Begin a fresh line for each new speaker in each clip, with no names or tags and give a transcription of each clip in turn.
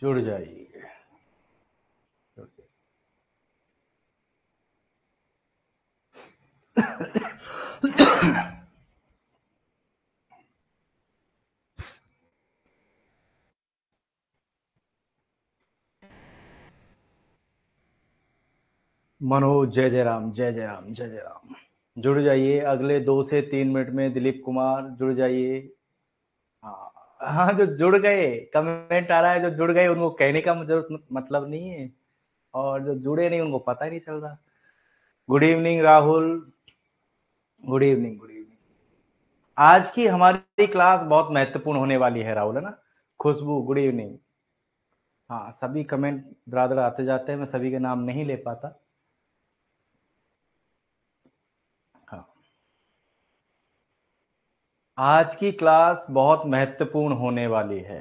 जुड़ जाइए। मनोज, जय जय राम, जय जय राम, जय जय राम। जुड़ जाइए, अगले 2 से 3 मिनट में दिलीप कुमार जुड़ जाइए। हाँ हाँ, जो जुड़ गए, कमेंट आ रहा है, जो जुड़ गए उनको कहने का मतलब नहीं है, और जो जुड़े नहीं उनको पता ही नहीं चल रहा। Good evening Rahul, good evening, good evening. आज की हमारी क्लास बहुत महत्वपूर्ण होने वाली है राहुल, है ना? खुशबू, गुड इवनिंग। हाँ, सभी कमेंट दरादर आते जाते हैं, मैं सभी के नाम नहीं ले पाता। हाँ, आज की क्लास बहुत महत्वपूर्ण होने वाली है।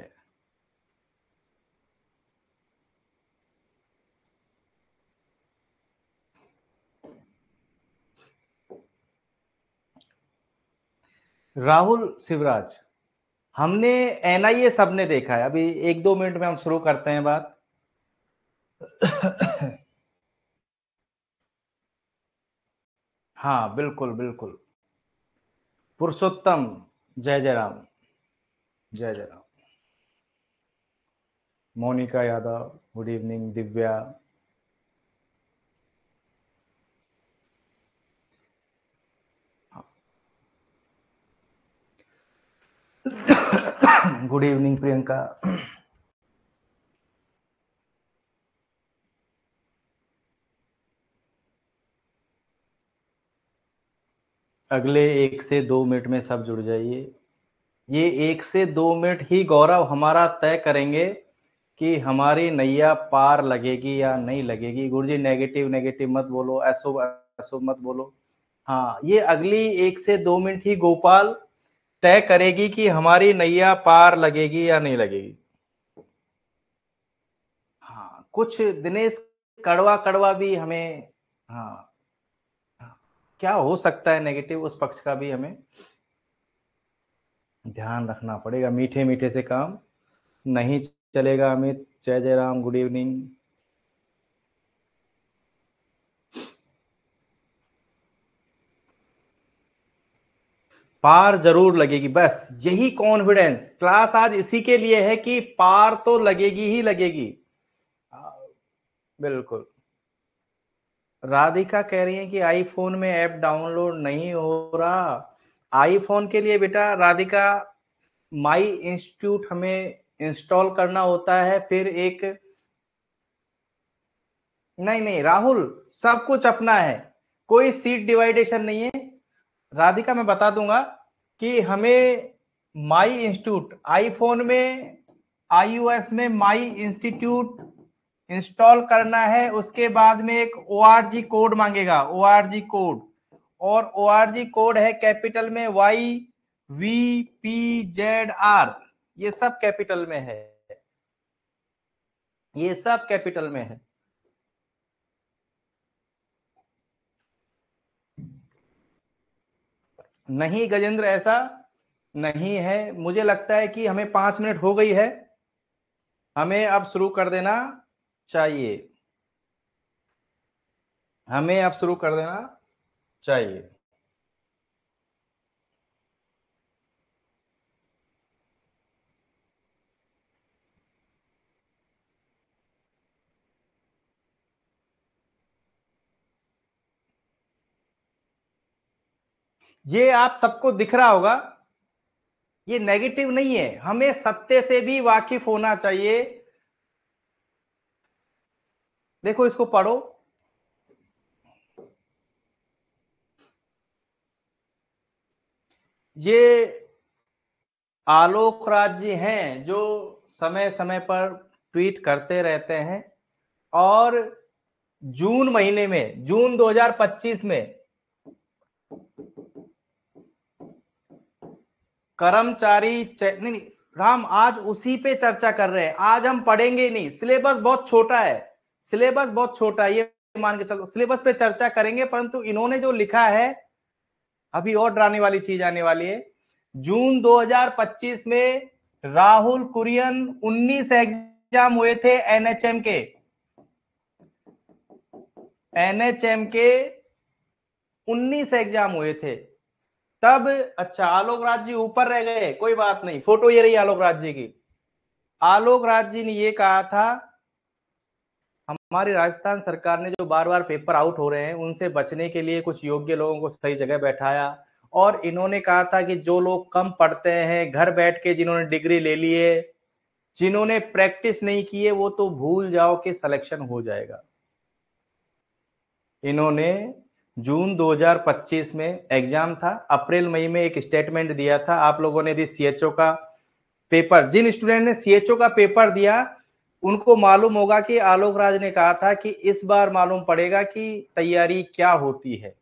राहुल शिवराज, हमने एनआईए सबने देखा है, अभी 1-2 मिनट में हम शुरू करते हैं बात। हाँ बिल्कुल बिल्कुल। पुरुषोत्तम, जय जय राम, जय जय Ram. Monika Yadav, good evening. Divya, good evening Priyanka. अगले 1 से 2 मिनट में सब जुड़ जाइए। ये 1 से 2 मिनट ही गौरव हमारा तय करेंगे कि हमारी नैया पार लगेगी या नहीं लगेगी। गुरुजी नेगेटिव नेगेटिव मत बोलो, ऐसो ऐसो मत बोलो। हाँ, ये अगली 1 से 2 मिनट ही गोपाल तय करेगी कि हमारी नैया पार लगेगी या नहीं लगेगी। हाँ, कुछ दिनेश कड़वा कड़वा भी हमें, हाँ, क्या हो सकता है नेगेटिव, उस पक्ष का भी हमें ध्यान रखना पड़ेगा। मीठे मीठे से काम नहीं चलेगा। अमित, जय जय राम, गुड इवनिंग। पार जरूर लगेगी, बस यही कॉन्फिडेंस क्लास आज इसी के लिए है कि पार तो लगेगी ही लगेगी। बिल्कुल। राधिका कह रही है कि आईफोन में ऐप डाउनलोड नहीं हो रहा। आईफोन के लिए बेटा राधिका, माई इंस्टीट्यूट हमें इंस्टॉल करना होता है, फिर एक, नहीं नहीं राहुल, सब कुछ अपना है, कोई सीट डिवाइडेशन नहीं है। राधिका मैं बता दूंगा कि हमें माई इंस्टीट्यूट आईफोन में, आईओएस में माई इंस्टीट्यूट इंस्टॉल करना है। उसके बाद में एक ओआरजी कोड मांगेगा, ओआरजी कोड, और ओआरजी कोड है कैपिटल में YVPZR, ये सब कैपिटल में है, ये सब कैपिटल में है। नहीं गजेंद्र, ऐसा नहीं है। मुझे लगता है कि हमें 5 मिनट हो गई है, हमें अब शुरू कर देना चाहिए, हमें अब शुरू कर देना चाहिए। ये आप सबको दिख रहा होगा, ये नेगेटिव नहीं है, हमें सत्य से भी वाकिफ होना चाहिए। देखो इसको पढ़ो, ये आलोक राज जी हैं जो समय समय पर ट्वीट करते रहते हैं, और जून महीने में, जून 2025 में कर्मचारी नहीं, राम आज उसी पे चर्चा कर रहे हैं। आज हम पढ़ेंगे नहीं, सिलेबस बहुत छोटा है, सिलेबस बहुत छोटा है। ये मान के चलो, सिलेबस पे चर्चा करेंगे, परंतु इन्होंने जो लिखा है अभी और डराने वाली चीज आने वाली है। जून 2025 में राहुल कुरियन 19 एग्जाम हुए थे एनएचएम के, एनएचएम के 19 एग्जाम हुए थे तब। अच्छा, आलोक राज जी ऊपर रह गए, कोई बात नहीं, फोटो ये रही आलोक राज जी की। आलोक राज जी ने ये कहा था, हमारी राजस्थान सरकार ने जो बार बार पेपर आउट हो रहे हैं उनसे बचने के लिए कुछ योग्य लोगों को सही जगह बैठाया, और इन्होंने कहा था कि जो लोग कम पढ़ते हैं, घर बैठ के जिन्होंने डिग्री ले ली है, जिन्होंने प्रैक्टिस नहीं की है, वो तो भूल जाओ कि सिलेक्शन हो जाएगा। इन्होंने जून 2025 में एग्जाम था, अप्रैल मई में एक स्टेटमेंट दिया था, आप लोगों ने दी सीएचओ का पेपर। जिन स्टूडेंट ने सीएचओ का पेपर दिया उनको मालूम होगा कि आलोक राज ने कहा था कि इस बार मालूम पड़ेगा कि तैयारी क्या होती है।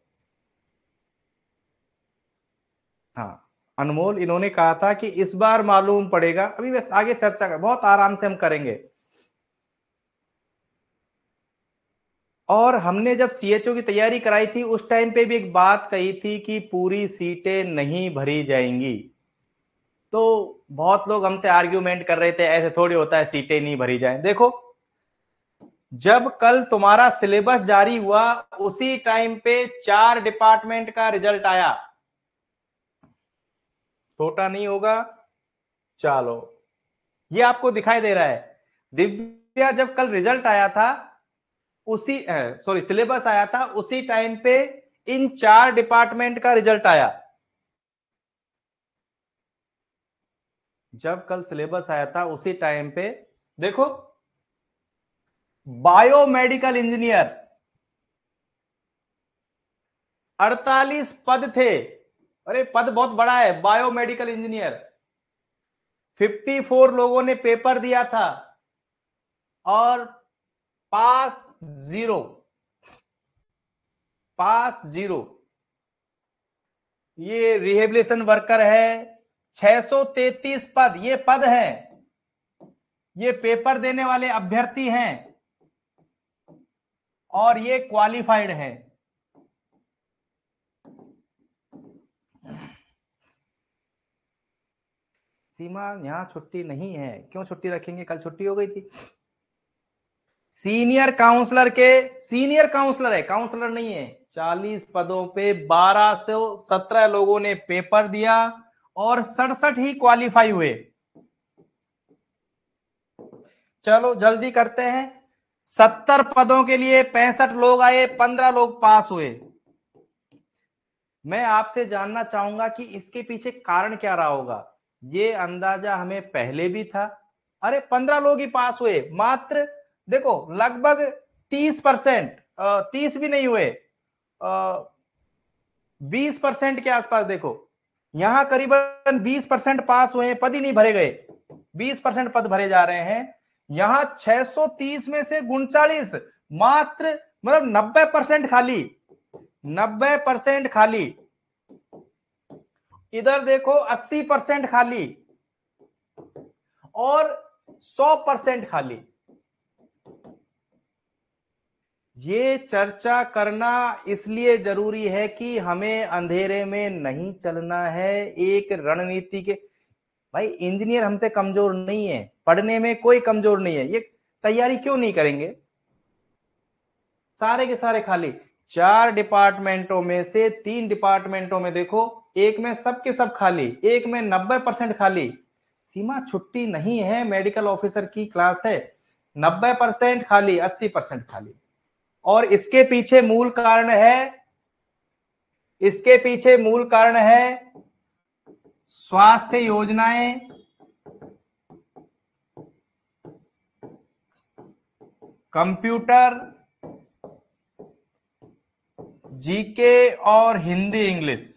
हाँ, अनमोल, इन्होंने कहा था कि इस बार मालूम पड़ेगा। अभी बस आगे चर्चा कर, बहुत आराम से हम करेंगे। और हमने जब सीएचओ की तैयारी कराई थी उस टाइम पे भी एक बात कही थी कि पूरी सीटें नहीं भरी जाएंगी। तो बहुत लोग हमसे आर्ग्यूमेंट कर रहे थे, ऐसे थोड़ी होता है सीटें नहीं भरी जाए। देखो, जब कल तुम्हारा सिलेबस जारी हुआ उसी टाइम पे 4 डिपार्टमेंट का रिजल्ट आया, छोटा नहीं होगा। चलो, ये आपको दिखाई दे रहा है। दिव्या, जब कल रिजल्ट आया था उसी सॉरी सिलेबस आया था उसी टाइम पे इन 4 डिपार्टमेंट का रिजल्ट आया। जब कल सिलेबस आया था उसी टाइम पे देखो, बायोमेडिकल इंजीनियर 48 पद थे। अरे पद बहुत बड़ा है, बायोमेडिकल इंजीनियर। 54 लोगों ने पेपर दिया था और पास 0, पास 0। ये रिहेबिलिटेशन वर्कर है, 633 पद, ये पद हैं, ये पेपर देने वाले अभ्यर्थी हैं और ये क्वालिफाइड हैं। सीमा, यहां छुट्टी नहीं है, क्यों छुट्टी रखेंगे, कल छुट्टी हो गई थी। सीनियर काउंसलर के, सीनियर काउंसलर है, काउंसलर नहीं है। 40 पदों पे 1217 लोगों ने पेपर दिया और 67 ही क्वालिफाई हुए। चलो जल्दी करते हैं। 70 पदों के लिए 65 लोग आए, 15 लोग पास हुए। मैं आपसे जानना चाहूंगा कि इसके पीछे कारण क्या रहा होगा। ये अंदाजा हमें पहले भी था। अरे 15 लोग ही पास हुए मात्र, देखो लगभग 30%, 30 भी नहीं हुए, 20% के आसपास। देखो यहां करीबन 20% पास हुए, पद ही नहीं भरे गए, 20% पद भरे जा रहे हैं। यहां 630 में से 39, मात्र मतलब 90% खाली, 90% खाली। इधर देखो 80% खाली और 100% खाली। ये चर्चा करना इसलिए जरूरी है कि हमें अंधेरे में नहीं चलना है, एक रणनीति के। भाई इंजीनियर हमसे कमजोर नहीं है, पढ़ने में कोई कमजोर नहीं है, ये तैयारी क्यों नहीं करेंगे। सारे के सारे खाली। 4 डिपार्टमेंटों में से 3 डिपार्टमेंटों में देखो, एक में सबके सब खाली, एक में 90% खाली। सीमा, छुट्टी नहीं है, मेडिकल ऑफिसर की क्लास है। 90% खाली, 80% खाली। और इसके पीछे मूल कारण है, इसके पीछे मूल कारण है स्वास्थ्य योजनाएं, कंप्यूटर, जीके और हिंदी इंग्लिश।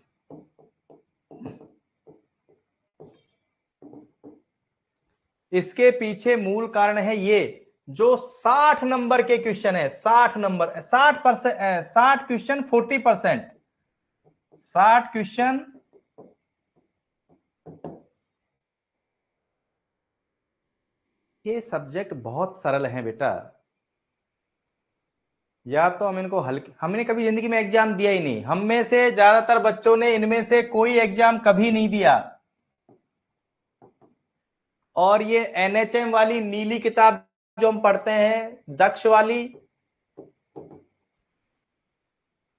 इसके पीछे मूल कारण है ये, जो 60 नंबर के क्वेश्चन है, 60 नंबर, 60%, 60 क्वेश्चन 40%, 60 क्वेश्चन। ये सब्जेक्ट बहुत सरल है बेटा, या तो हम इनको हल्के, हमने कभी जिंदगी में एग्जाम दिया ही नहीं, हम में से ज्यादातर बच्चों ने इनमें से कोई एग्जाम कभी नहीं दिया। और ये एनएचएम वाली नीली किताब जो हम पढ़ते हैं, दक्ष वाली,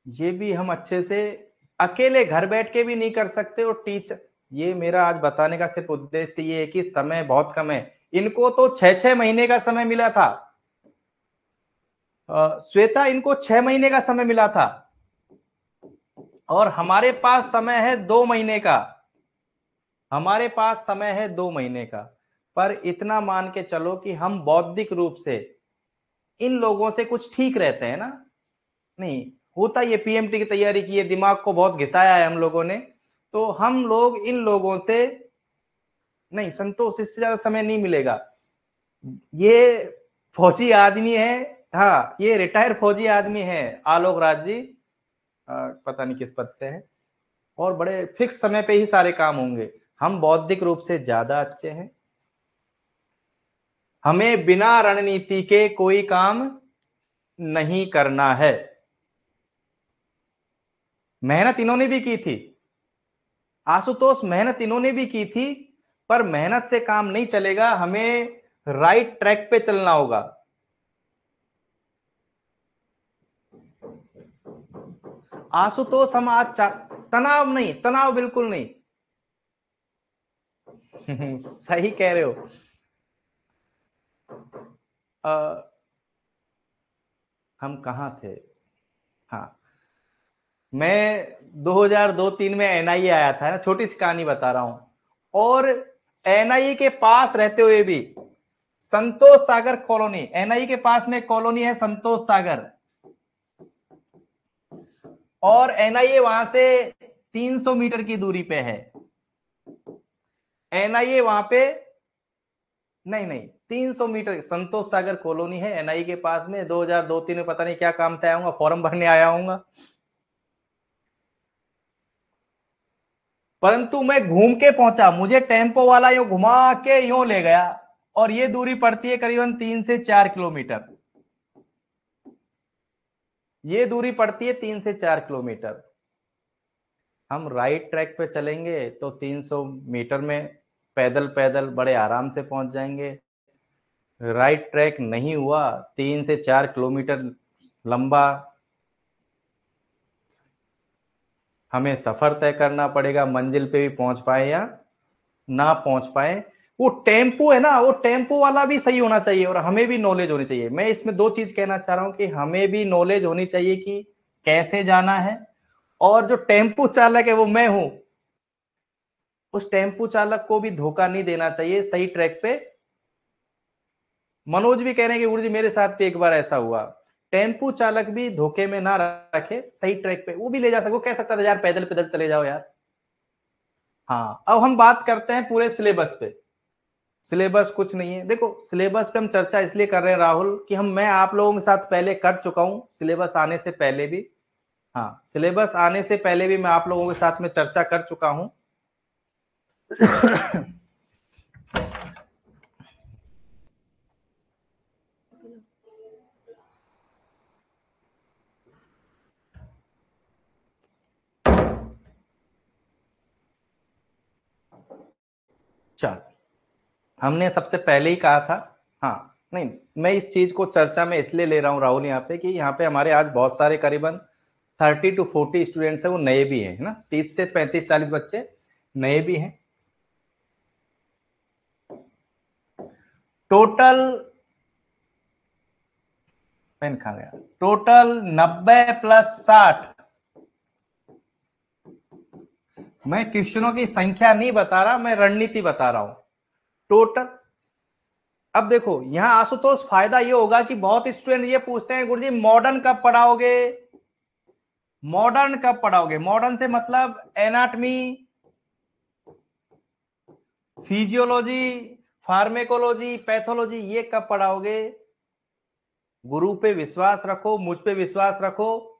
ये भी हम अच्छे से अकेले घर बैठ के भी नहीं कर सकते। और टीचर, ये मेरा आज बताने का सिर्फ उद्देश्य ये है कि समय बहुत कम है। इनको तो 6-6 महीने का समय मिला था, श्वेता, इनको 6 महीने का समय मिला था, और हमारे पास समय है 2 महीने का। हमारे पास समय है 2 महीने का। पर इतना मान के चलो कि हम बौद्धिक रूप से इन लोगों से कुछ ठीक रहते हैं ना। नहीं होता, ये पीएमटी की तैयारी की है, दिमाग को बहुत घिसाया है हम लोगों ने, तो हम लोग इन लोगों से नहीं, संतोष इससे ज्यादा समय नहीं मिलेगा। ये फौजी आदमी है, हाँ ये रिटायर फौजी आदमी है आलोक राज जी, पता नहीं किस पद से है, और बड़े फिक्स समय पे ही सारे काम होंगे। हम बौद्धिक रूप से ज्यादा अच्छे हैं, हमें बिना रणनीति के कोई काम नहीं करना है। मेहनत इन्होंने भी की थी आशुतोष, मेहनत इन्होंने भी की थी, पर मेहनत से काम नहीं चलेगा, हमें राइट ट्रैक पे चलना होगा। आशुतोष हम आज तनाव नहीं, तनाव बिल्कुल नहीं। सही कह रहे हो। हम कहाँ थे, हाँ मैं 2002-3 में एनआईए आया था ना, छोटी सी कहानी बता रहा हूं। और एनआईए के पास रहते हुए भी, संतोष सागर कॉलोनी, एनआईए के पास में कॉलोनी है संतोष सागर, और एनआईए वहां से 300 मीटर की दूरी पे है। एनआईए वहां पे नहीं नहीं, 300 मीटर संतोष सागर कॉलोनी है एनआईए के पास में। 2002-3 में पता नहीं क्या काम से आया हूँ, फॉर्म भरने आया हूँ, परंतु मैं घूम के पहुंचा, मुझे टेम्पो वाला यूं घुमा के यूं ले गया, और ये दूरी पड़ती है करीबन 3 से 4 किलोमीटर। ये दूरी पड़ती है 3 से 4 किलोमीटर। हम राइट ट्रैक पे चलेंगे तो 300 मीटर में पैदल पैदल बड़े आराम से पहुंच जाएंगे। राइट ट्रैक नहीं हुआ, 3 से 4 किलोमीटर लंबा हमें सफर तय करना पड़ेगा, मंजिल पे भी पहुंच पाए या ना पहुंच पाए। वो टेम्पो है ना, वो टेम्पो वाला भी सही होना चाहिए, और हमें भी नॉलेज होनी चाहिए। मैं इसमें दो चीज कहना चाह रहा हूं कि हमें भी नॉलेज होनी चाहिए कि कैसे जाना है, और जो टेम्पो चालक है वो मैं हूं, उस टेम्पो चालक को भी धोखा नहीं देना चाहिए सही ट्रैक पे। मनोज भी कह रहे हैं कि गुरु जी मेरे साथ भी एक बार ऐसा हुआ। टेम्पू चालक भी धोखे में ना रखे, सही ट्रैक पे वो भी ले जा सके। वो कह सकता था यार पैदल पैदल चले जाओ यार। हाँ अब हम बात करते हैं पूरे सिलेबस पे। सिलेबस कुछ नहीं है, देखो सिलेबस पे हम चर्चा इसलिए कर रहे हैं राहुल कि मैं आप लोगों के साथ पहले कर चुका हूं, सिलेबस आने से पहले भी। हाँ सिलेबस आने से पहले भी मैं आप लोगों के साथ में चर्चा कर चुका हूं। चल, हमने सबसे पहले ही कहा था, हाँ नहीं, मैं इस चीज को चर्चा में इसलिए ले रहा हूं राहुल यहाँ पे कि यहाँ पे हमारे आज बहुत सारे करीबन 30 to 40 स्टूडेंट्स हैं, वो नए भी हैं, है ना, 30 से 35-40 बच्चे नए भी हैं। टोटल पेन खा गया, टोटल 90+60। मैं क्वेश्चनों की संख्या नहीं बता रहा, मैं रणनीति बता रहा हूं टोटल। अब देखो यहां आशुतोष, फायदा ये होगा कि बहुत स्टूडेंट ये पूछते हैं गुरुजी मॉडर्न कब पढ़ाओगे, मॉडर्न कब पढ़ाओगे। मॉडर्न से मतलब एनाटमी, फिजियोलॉजी, फार्मेकोलॉजी, पैथोलॉजी, ये कब पढ़ाओगे। गुरु पे विश्वास रखो, मुझ पे विश्वास रखो।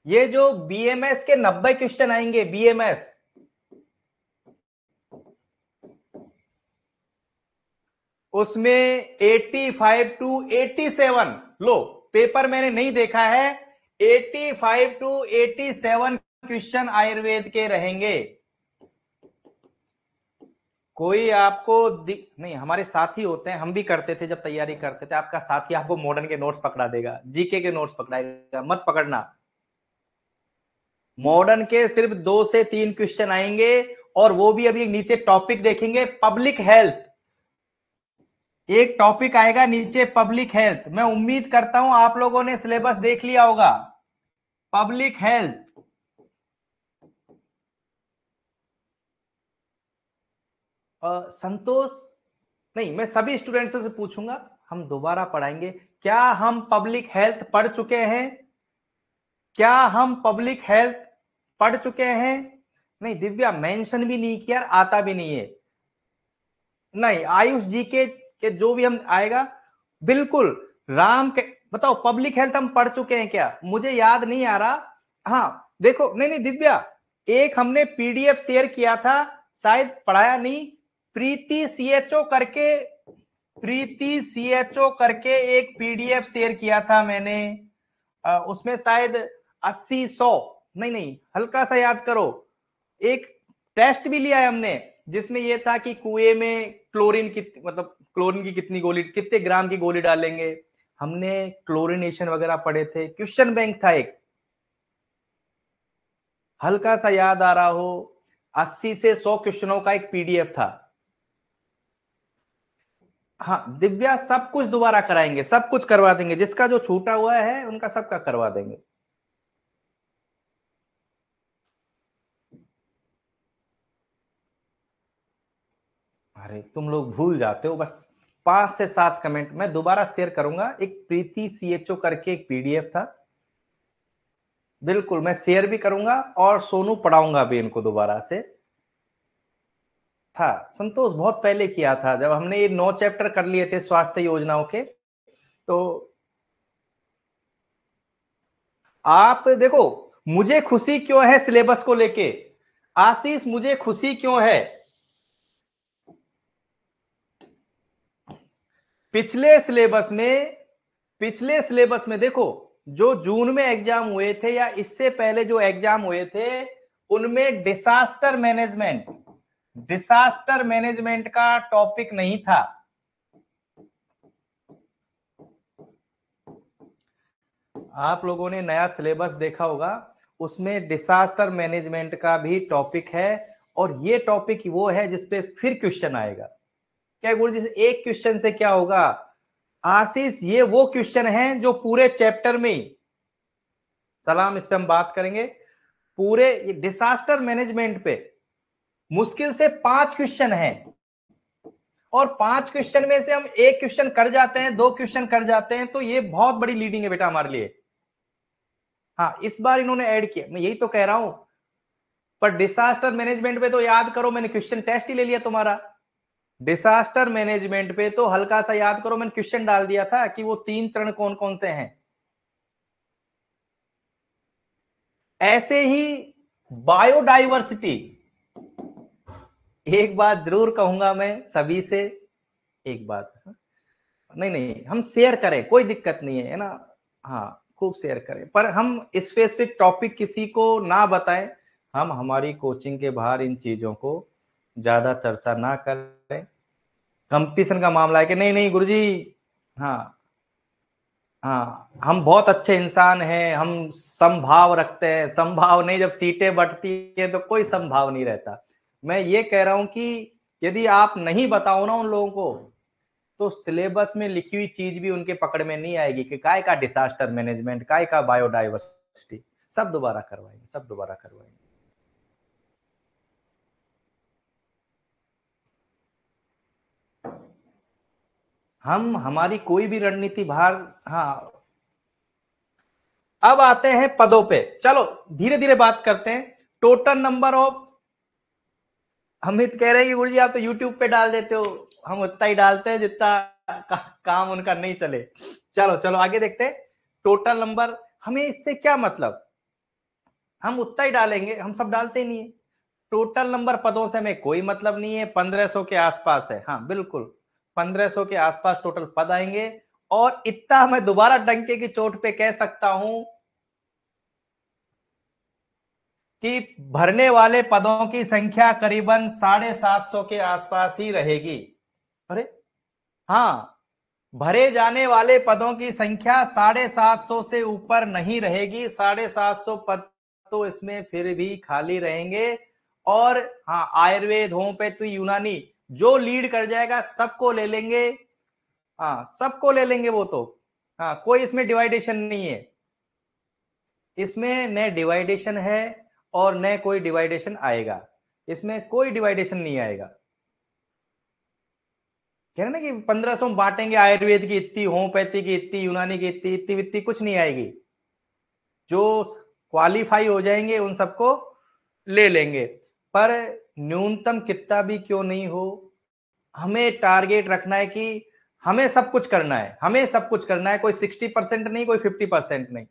ये जो बीएमएस के 90 क्वेश्चन आएंगे, बीएमएस, उसमें 85 to 87, लो पेपर मैंने नहीं देखा है, 85 to 87 क्वेश्चन आयुर्वेद के रहेंगे। कोई आपको नहीं, हमारे साथी होते हैं, हम भी करते थे जब तैयारी करते थे, आपका साथी आपको मॉडर्न के नोट्स पकड़ा देगा, जीके के नोट्स पकड़ाएगा, मत पकड़ना। मॉडर्न के सिर्फ 2 से 3 क्वेश्चन आएंगे, और वो भी अभी नीचे टॉपिक देखेंगे, पब्लिक हेल्थ। एक टॉपिक आएगा नीचे पब्लिक हेल्थ। मैं उम्मीद करता हूं आप लोगों ने सिलेबस देख लिया होगा। पब्लिक हेल्थ, संतोष नहीं, मैं सभी स्टूडेंट्स से पूछूंगा, हम दोबारा पढ़ाएंगे। क्या हम पब्लिक हेल्थ पढ़ चुके हैं? क्या हम पब्लिक हेल्थ पढ़ चुके हैं? नहीं दिव्या, मेंशन भी नहीं किया, आता भी नहीं है। नहीं, आयुष जी के जो भी हम आएगा, बिल्कुल राम के बताओ, पब्लिक हेल्थ हम पढ़ चुके हैं क्या? मुझे याद नहीं आ रहा। हाँ देखो, नहीं नहीं दिव्या, एक हमने पीडीएफ शेयर किया था, शायद पढ़ाया नहीं। प्रीति सीएचओ करके, प्रीति सीएचओ करके एक पीडीएफ शेयर किया था मैंने, उसमें शायद 80-100, नहीं नहीं हल्का सा याद करो। एक टेस्ट भी लिया है हमने, जिसमें यह था कि कुएं में क्लोरीन मतलब क्लोरीन की कितनी गोली, कितने ग्राम की गोली डालेंगे, हमने क्लोरीनेशन वगैरह पढ़े थे। क्वेश्चन बैंक था एक, हल्का सा याद आ रहा हो, 80 से 100 क्वेश्चनों का एक पीडीएफ था। हाँ दिव्या, सब कुछ दोबारा कराएंगे, सब कुछ करवा देंगे, जिसका जो छूटा हुआ है उनका सबका करवा देंगे। अरे तुम लोग भूल जाते हो बस, 5 से 7 कमेंट मैं दोबारा शेयर करूंगा। एक प्रीति सीएचओ करके एक पीडीएफ था, बिल्कुल मैं शेयर भी करूंगा, और सोनू पढ़ाऊंगा भी इनको दोबारा से। था संतोष, बहुत पहले किया था जब हमने ये 9 चैप्टर कर लिए थे स्वास्थ्य योजनाओं के। तो आप देखो, मुझे खुशी क्यों है सिलेबस को लेके, आशीष मुझे खुशी क्यों है? पिछले सिलेबस में देखो, जो जून में एग्जाम हुए थे या इससे पहले जो एग्जाम हुए थे, उनमें डिसास्टर मैनेजमेंट का टॉपिक नहीं था। आप लोगों ने नया सिलेबस देखा होगा, उसमें डिसास्टर मैनेजमेंट का भी टॉपिक है, और ये टॉपिक वो है जिसपे फिर क्वेश्चन आएगा। क्या गुरु जी, एक क्वेश्चन से क्या होगा? आशीष, ये वो क्वेश्चन है जो पूरे चैप्टर में, सलाम, इस पे हम बात करेंगे। पूरे डिसास्टर मैनेजमेंट पे मुश्किल से 5 क्वेश्चन है, और 5 क्वेश्चन में से हम एक क्वेश्चन कर जाते हैं, 2 क्वेश्चन कर जाते हैं, तो ये बहुत बड़ी लीडिंग है बेटा हमारे लिए। हाँ इस बार इन्होंने ऐड किया, मैं यही तो कह रहा हूं। पर डिसास्टर मैनेजमेंट पे तो याद करो, मैंने क्वेश्चन टेस्ट ही ले लिया तुम्हारा। डिसास्टर मैनेजमेंट पे तो हल्का सा याद करो, मैंने क्वेश्चन डाल दिया था कि वो 3 चरण कौन कौन से हैं। ऐसे ही बायोडाइवर्सिटी, एक बात जरूर कहूंगा मैं सभी से, एक बात, नहीं नहीं हम शेयर करें, कोई दिक्कत नहीं है ना, हाँ खूब शेयर करें, पर हम स्पेसिफिक टॉपिक किसी को ना बताएं। हम हमारी कोचिंग के बाहर इन चीजों को ज्यादा चर्चा ना करें। कंपटीशन का मामला है कि नहीं नहीं गुरुजी, हाँ हाँ हम बहुत अच्छे इंसान हैं, हम समभाव रखते हैं, समभाव नहीं, जब सीटें बंटती है तो कोई समभाव नहीं रहता। मैं ये कह रहा हूं कि यदि आप नहीं बताओ ना उन लोगों को, तो सिलेबस में लिखी हुई चीज भी उनके पकड़ में नहीं आएगी कि काय का डिसास्टर मैनेजमेंट, काय का बायोडाइवर्सिटी। सब दोबारा करवाएंगे, सब दोबारा करवाएंगे। हम हमारी कोई भी रणनीति बाहर, हाँ अब आते हैं पदों पे, चलो धीरे धीरे बात करते हैं। टोटल नंबर ऑफ, अमित कह रहे हैं कि गुरु जी आप तो यूट्यूब पे डाल देते हो, हम उतना ही डालते हैं जितना काम उनका नहीं चले। चलो चलो आगे देखते हैं। टोटल नंबर, हमें इससे क्या मतलब, हम उतना ही डालेंगे, हम सब डालते ही नहीं है। टोटल नंबर पदों से हमें कोई मतलब नहीं है, 1500 के आसपास है, हाँ बिल्कुल 1500 के आसपास टोटल पद आएंगे, और इतना मैं दोबारा डंके की चोट पे कह सकता हूं कि भरने वाले पदों की संख्या करीबन 750 के आसपास ही रहेगी। अरे हाँ, भरे जाने वाले पदों की संख्या 750 से ऊपर नहीं रहेगी। 750 पद तो इसमें फिर भी खाली रहेंगे। और हाँ, आयुर्वेद, होम्योपैथी, यूनानी जो लीड कर जाएगा सबको ले लेंगे। हाँ, सबको ले लेंगे वो तो। हाँ, कोई इसमें डिवाइडेशन नहीं है। इसमें न डिवाइडेशन है और न कोई डिवाइडेशन आएगा। इसमें कोई डिवाइडेशन नहीं आएगा। कह रहे ना कि 1500 बांटेंगे, आयुर्वेद की इतनी, होम्योपैथी की इतनी, यूनानी की इतनी, इतनी वित्ती कुछ नहीं आएगी। जो क्वालिफाई हो जाएंगे उन सबको ले लेंगे। पर न्यूनतम कितना भी क्यों नहीं हो, हमें टारगेट रखना है कि हमें सब कुछ करना है। हमें सब कुछ करना है, कोई 60% नहीं, कोई 50% नहीं।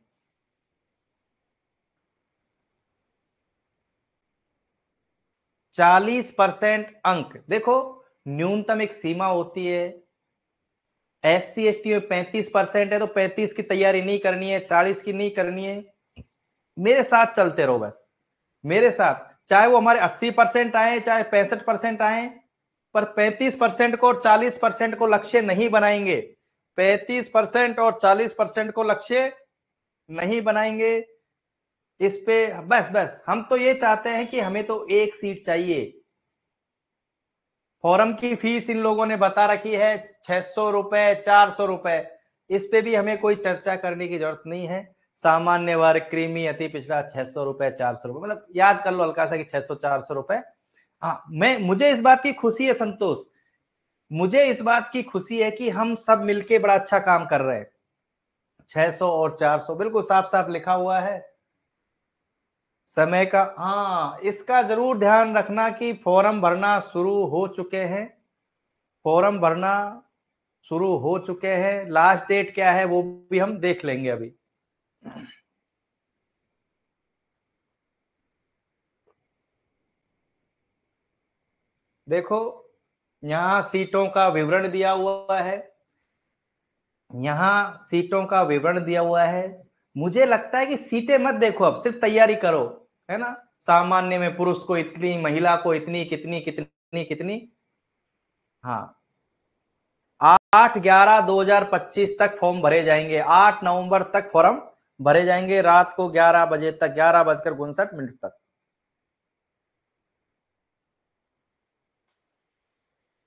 40% अंक। देखो, न्यूनतम एक सीमा होती है। SC ST में 35% है तो 35 की तैयारी नहीं करनी है, 40 की नहीं करनी है। मेरे साथ चलते रहो बस, मेरे साथ। चाहे वो हमारे 80% आए, चाहे 65% आए, पर 35% को और 40% को लक्ष्य नहीं बनाएंगे। 35% और 40% को लक्ष्य नहीं बनाएंगे। इस पे बस बस हम तो ये चाहते हैं कि हमें तो एक सीट चाहिए। फोरम की फीस इन लोगों ने बता रखी है 600 रुपए, 400 रुपए। इस पे भी हमें कोई चर्चा करने की जरूरत नहीं है। सामान्य वर्ग, क्रीमी, अति पिछड़ा 600 रुपए, 400 रुपए, मतलब याद कर लो हल्का सा कि 600, 400 रुपए। हाँ, मुझे इस बात की खुशी है संतोष, मुझे इस बात की खुशी है कि हम सब मिलके बड़ा अच्छा काम कर रहे हैं। 600 और 400 बिल्कुल साफ साफ लिखा हुआ है। समय का, हाँ, इसका जरूर ध्यान रखना कि फॉर्म भरना शुरू हो चुके हैं। फॉर्म भरना शुरू हो चुके हैं। लास्ट डेट क्या है वो भी हम देख लेंगे अभी। देखो, यहां सीटों का विवरण दिया हुआ है। यहां सीटों का विवरण दिया हुआ है। मुझे लगता है कि सीटें मत देखो, अब सिर्फ तैयारी करो, है ना। सामान्य में पुरुष को इतनी, महिला को इतनी, कितनी कितनी कितनी। हाँ, 8/11/2025 तक फॉर्म भरे जाएंगे। 8 नवंबर तक फॉर्म भरे जाएंगे, रात को 11 बजे तक, 11:59 तक।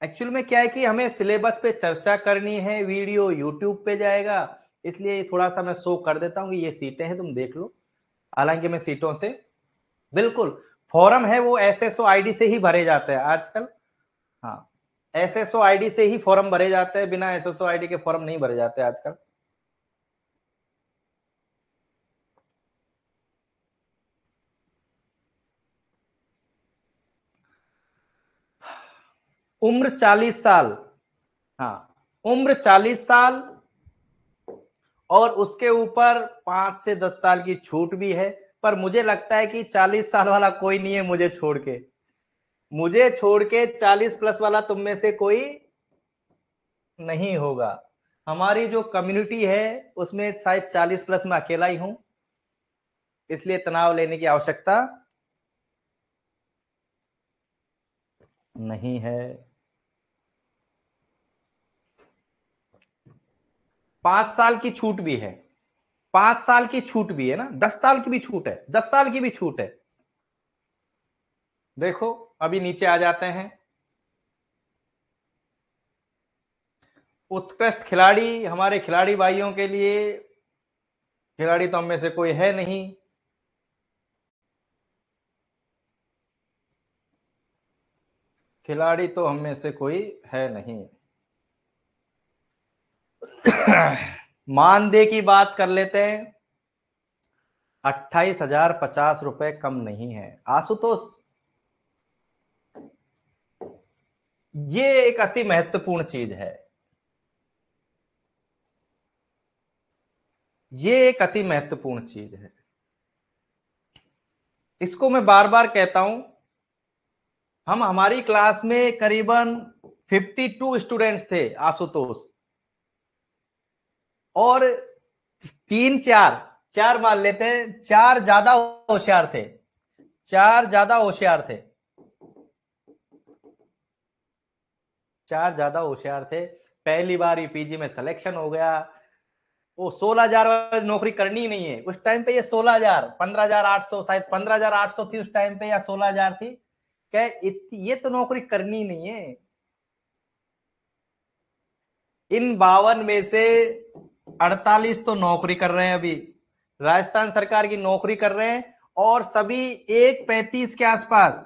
एक्चुअल में क्या है कि हमें सिलेबस पे चर्चा करनी है, वीडियो यूट्यूब पे जाएगा, इसलिए थोड़ा सा मैं शो कर देता हूँ कि ये सीटें हैं, तुम देख लो। हालांकि मैं सीटों से बिल्कुल, फॉर्म है वो SSO आईडी से ही भरे जाते हैं आजकल। हाँ, SSO आईडी से ही फॉर्म भरे जाते हैं, बिना SSO आईडी के फॉर्म नहीं भरे जाते आजकल। उम्र 40 साल। हाँ, उम्र 40 साल और उसके ऊपर 5 से 10 साल की छूट भी है। पर मुझे लगता है कि 40 साल वाला कोई नहीं है मुझे छोड़ के। मुझे छोड़ के 40+ वाला तुम में से कोई नहीं होगा। हमारी जो कम्युनिटी है उसमें शायद 40+ में अकेला ही हूं, इसलिए तनाव लेने की आवश्यकता नहीं है। 5 साल की छूट भी है। 5 साल की छूट भी है ना, 10 साल की भी छूट है, 10 साल की भी छूट है। देखो, अभी नीचे आ जाते हैं। उत्कृष्ट खिलाड़ी, हमारे खिलाड़ी भाइयों के लिए, खिलाड़ी तो हम में से कोई है नहीं। खिलाड़ी तो हम में से कोई है नहीं। मानदेय की बात कर लेते हैं। 28,050 रुपए कम नहीं है आशुतोष। ये एक अति महत्वपूर्ण चीज है। ये एक अति महत्वपूर्ण चीज है। इसको मैं बार बार कहता हूं। हम, हमारी क्लास में करीबन 52 स्टूडेंट्स थे आशुतोष। और 4 मान लेते हैं, 4 ज्यादा होशियार थे, 4 ज्यादा होशियार थे, 4 ज्यादा होशियार थे, पहली बार यूपीजी में सिलेक्शन हो गया। वो 16,000 वाली नौकरी करनी ही नहीं है उस टाइम पे, ये 16,000, 15,800, शायद 15,800 थी उस टाइम पे या 16,000 थी। क्या ये तो नौकरी करनी ही नहीं है। इन 52 में से 48 तो नौकरी कर रहे हैं, अभी राजस्थान सरकार की नौकरी कर रहे हैं, और सभी 1,35 के आसपास,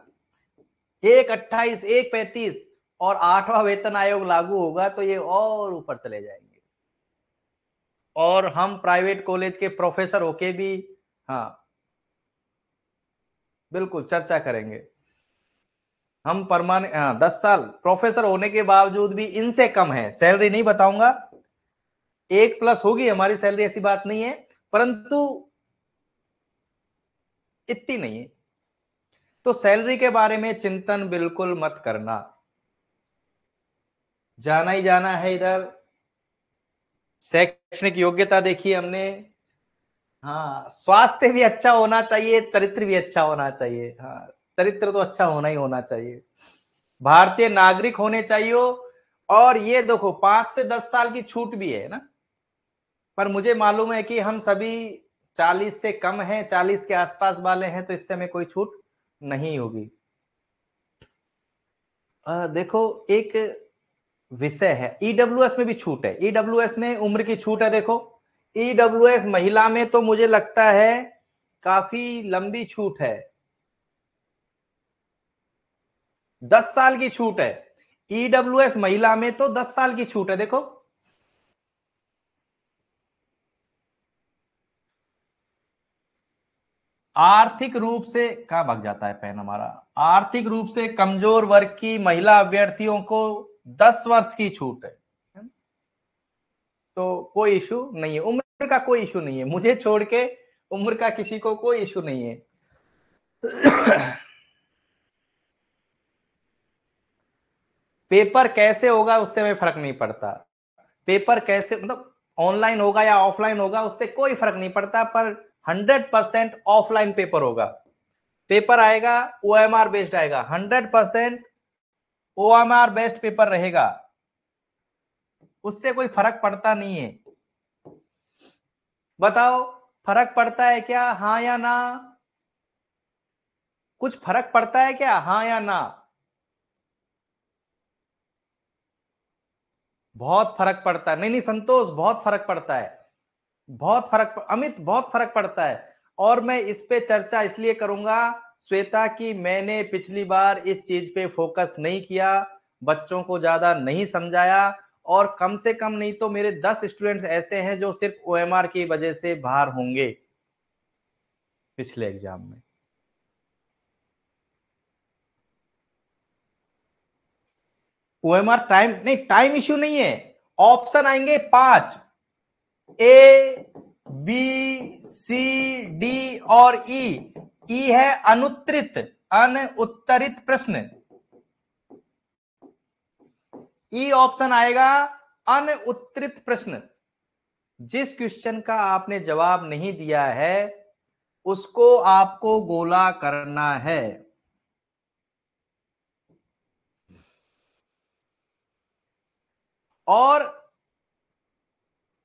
1,28, 1,35, और 8वां वेतन आयोग लागू होगा तो ये और ऊपर चले जाएंगे। और हम प्राइवेट कॉलेज के प्रोफेसर होके भी, हाँ बिल्कुल चर्चा करेंगे। हम परमानेंट 10 साल प्रोफेसर होने के बावजूद भी इनसे कम है सैलरी, नहीं बताऊंगा, 1+ होगी हमारी सैलरी, ऐसी बात नहीं है, परंतु इतनी नहीं है। तो सैलरी के बारे में चिंतन बिल्कुल मत करना, जाना ही जाना है इधर। शैक्षणिक योग्यता देखी हमने, हाँ स्वास्थ्य भी अच्छा होना चाहिए, चरित्र भी अच्छा होना चाहिए, हाँ चरित्र तो अच्छा होना ही होना चाहिए, भारतीय नागरिक होने चाहिए। और ये देखो 5 से 10 साल की छूट भी है ना, पर मुझे मालूम है कि हम सभी 40 से कम हैं, 40 के आसपास वाले हैं, तो इससे हमें कोई छूट नहीं होगी। देखो एक विषय है, ईडब्ल्यूएस में भी छूट है, ईडब्ल्यूएस में उम्र की छूट है। देखो ईडब्ल्यूएस महिला में तो मुझे लगता है काफी लंबी छूट है, 10 साल की छूट है, ईडब्ल्यूएस महिला में तो 10 साल की छूट है। देखो आर्थिक रूप से कहां भाग जाता है पेन हमारा, आर्थिक रूप से कमजोर वर्ग की महिला अभ्यर्थियों को 10 वर्ष की छूट है। तो कोई इशू नहीं है, उम्र का कोई इशू नहीं है, मुझे छोड़ के उम्र का किसी को कोई इशू नहीं है। पेपर कैसे होगा उससे हमें फर्क नहीं पड़ता, पेपर कैसे मतलब ऑनलाइन होगा या ऑफलाइन होगा उससे कोई फर्क नहीं पड़ता, पर 100% ऑफलाइन पेपर होगा। पेपर आएगा ओएमआर बेस्ड आएगा, 100% ओएमआर बेस्ड पेपर रहेगा, उससे कोई फर्क पड़ता नहीं है। बताओ फर्क पड़ता है क्या, हाँ या ना? कुछ फर्क पड़ता है क्या, हाँ या ना? बहुत फर्क पड़ता है, नहीं नहीं संतोष, बहुत फर्क पड़ता है, बहुत फर्क, अमित बहुत फर्क पड़ता है। और मैं इस पे चर्चा इसलिए करूंगा श्वेता कि मैंने पिछली बार इस चीज पे फोकस नहीं किया, बच्चों को ज्यादा नहीं समझाया, और कम से कम नहीं तो मेरे 10 स्टूडेंट्स ऐसे हैं जो सिर्फ ओएमआर की वजह से बाहर होंगे पिछले एग्जाम में। ओएमआर टाइम नहीं, टाइम इश्यू नहीं है, ऑप्शन आएंगे 5, ए बी सी डी और ई। ई है अनुत्तरित, अनुत्तरित प्रश्न, ई ऑप्शन आएगा अनुत्तरित प्रश्न। जिस क्वेश्चन का आपने जवाब नहीं दिया है उसको आपको गोला करना है। और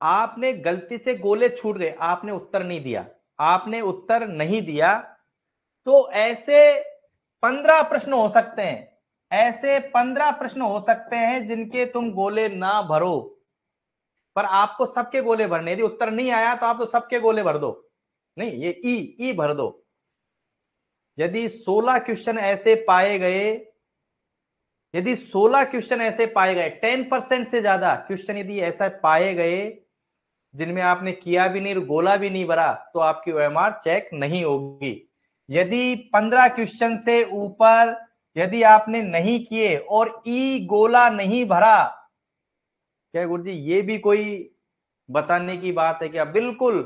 आपने गलती से गोले छूट गए, आपने उत्तर नहीं दिया, आपने उत्तर नहीं दिया, तो ऐसे 15 प्रश्न हो सकते हैं, ऐसे 15 प्रश्न हो सकते हैं जिनके तुम गोले ना भरो, पर आपको सबके गोले भरने, यदि उत्तर नहीं आया तो आप तो सबके गोले भर दो, नहीं ये ई भर दो। यदि 16 क्वेश्चन ऐसे पाए गए, यदि 16 क्वेश्चन ऐसे पाए गए, 10% से ज्यादा क्वेश्चन यदि ऐसा पाए गए जिनमें आपने किया भी नहीं, गोला भी नहीं भरा, तो आपकी ओएमआर चेक नहीं होगी। यदि 15 क्वेश्चन से ऊपर यदि आपने नहीं किए और ई गोला नहीं भरा, क्या गुरुजी ये भी कोई बताने की बात है क्या? बिल्कुल,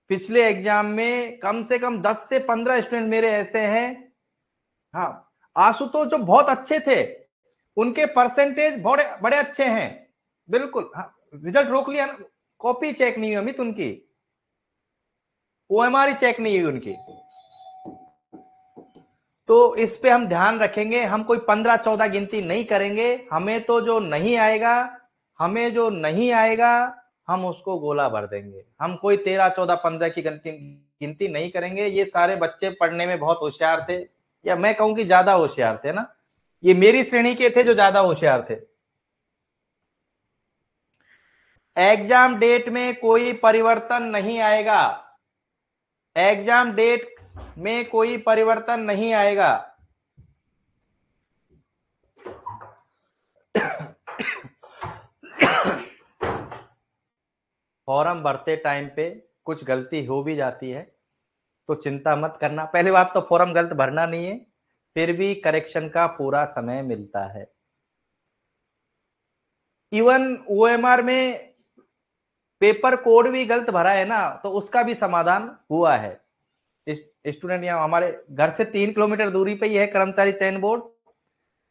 पिछले एग्जाम में कम से कम 10 से 15 स्टूडेंट मेरे ऐसे हैं, हाँ आशुतोष जो बहुत अच्छे थे, उनके परसेंटेज बड़े बड़े अच्छे हैं, बिल्कुल हाँ, रिजल्ट रोक लिया ना, कॉपी चेक नहीं हुई अमित उनकी, ओएमआर ही चेक नहीं हुई उनकी। तो इस पे हम ध्यान रखेंगे, हम कोई 15-14 गिनती नहीं करेंगे, हमें तो जो नहीं आएगा, हमें जो नहीं आएगा हम उसको गोला भर देंगे। हम कोई 13, 14, 15 की गिनती नहीं करेंगे। ये सारे बच्चे पढ़ने में बहुत होशियार थे, या मैं कहूं कि ज्यादा होशियार थे ना, ये मेरी श्रेणी के थे जो ज्यादा होशियार थे। एग्जाम डेट में कोई परिवर्तन नहीं आएगा, एग्जाम डेट में कोई परिवर्तन नहीं आएगा। फॉर्म भरते टाइम पे कुछ गलती हो भी जाती है तो चिंता मत करना। पहली बात तो फॉर्म गलत भरना नहीं है, फिर भी करेक्शन का पूरा समय मिलता है। इवन ओएमआर में पेपर कोड भी गलत भरा है ना, तो उसका भी समाधान हुआ है। स्टूडेंट यहाँ हमारे घर से 3 किलोमीटर दूरी पे ही है कर्मचारी चयन बोर्ड,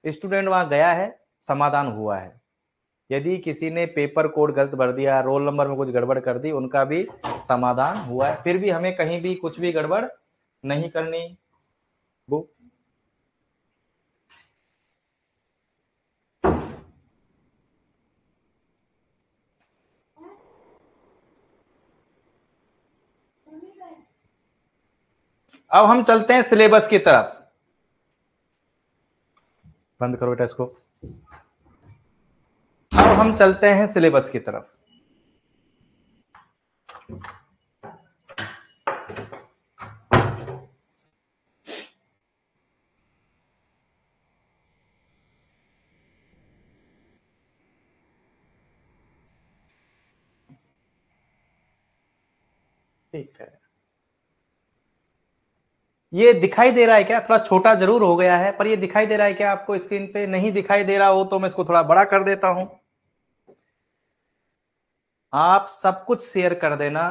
स्टूडेंट वहां गया है, समाधान हुआ है। यदि किसी ने पेपर कोड गलत भर दिया, रोल नंबर में कुछ गड़बड़ कर दी, उनका भी समाधान हुआ है। फिर भी हमें कहीं भी कुछ भी गड़बड़ नहीं करनी। वो अब हम चलते हैं सिलेबस की तरफ। बंद करो बेटा इसको। अब हम चलते हैं सिलेबस की तरफ। ठीक है, ये दिखाई दे रहा है क्या? थोड़ा छोटा जरूर हो गया है, पर ये दिखाई दे रहा है क्या आपको स्क्रीन पे? नहीं दिखाई दे रहा हो तो मैं इसको थोड़ा बड़ा कर देता हूं। आप सब कुछ शेयर कर देना,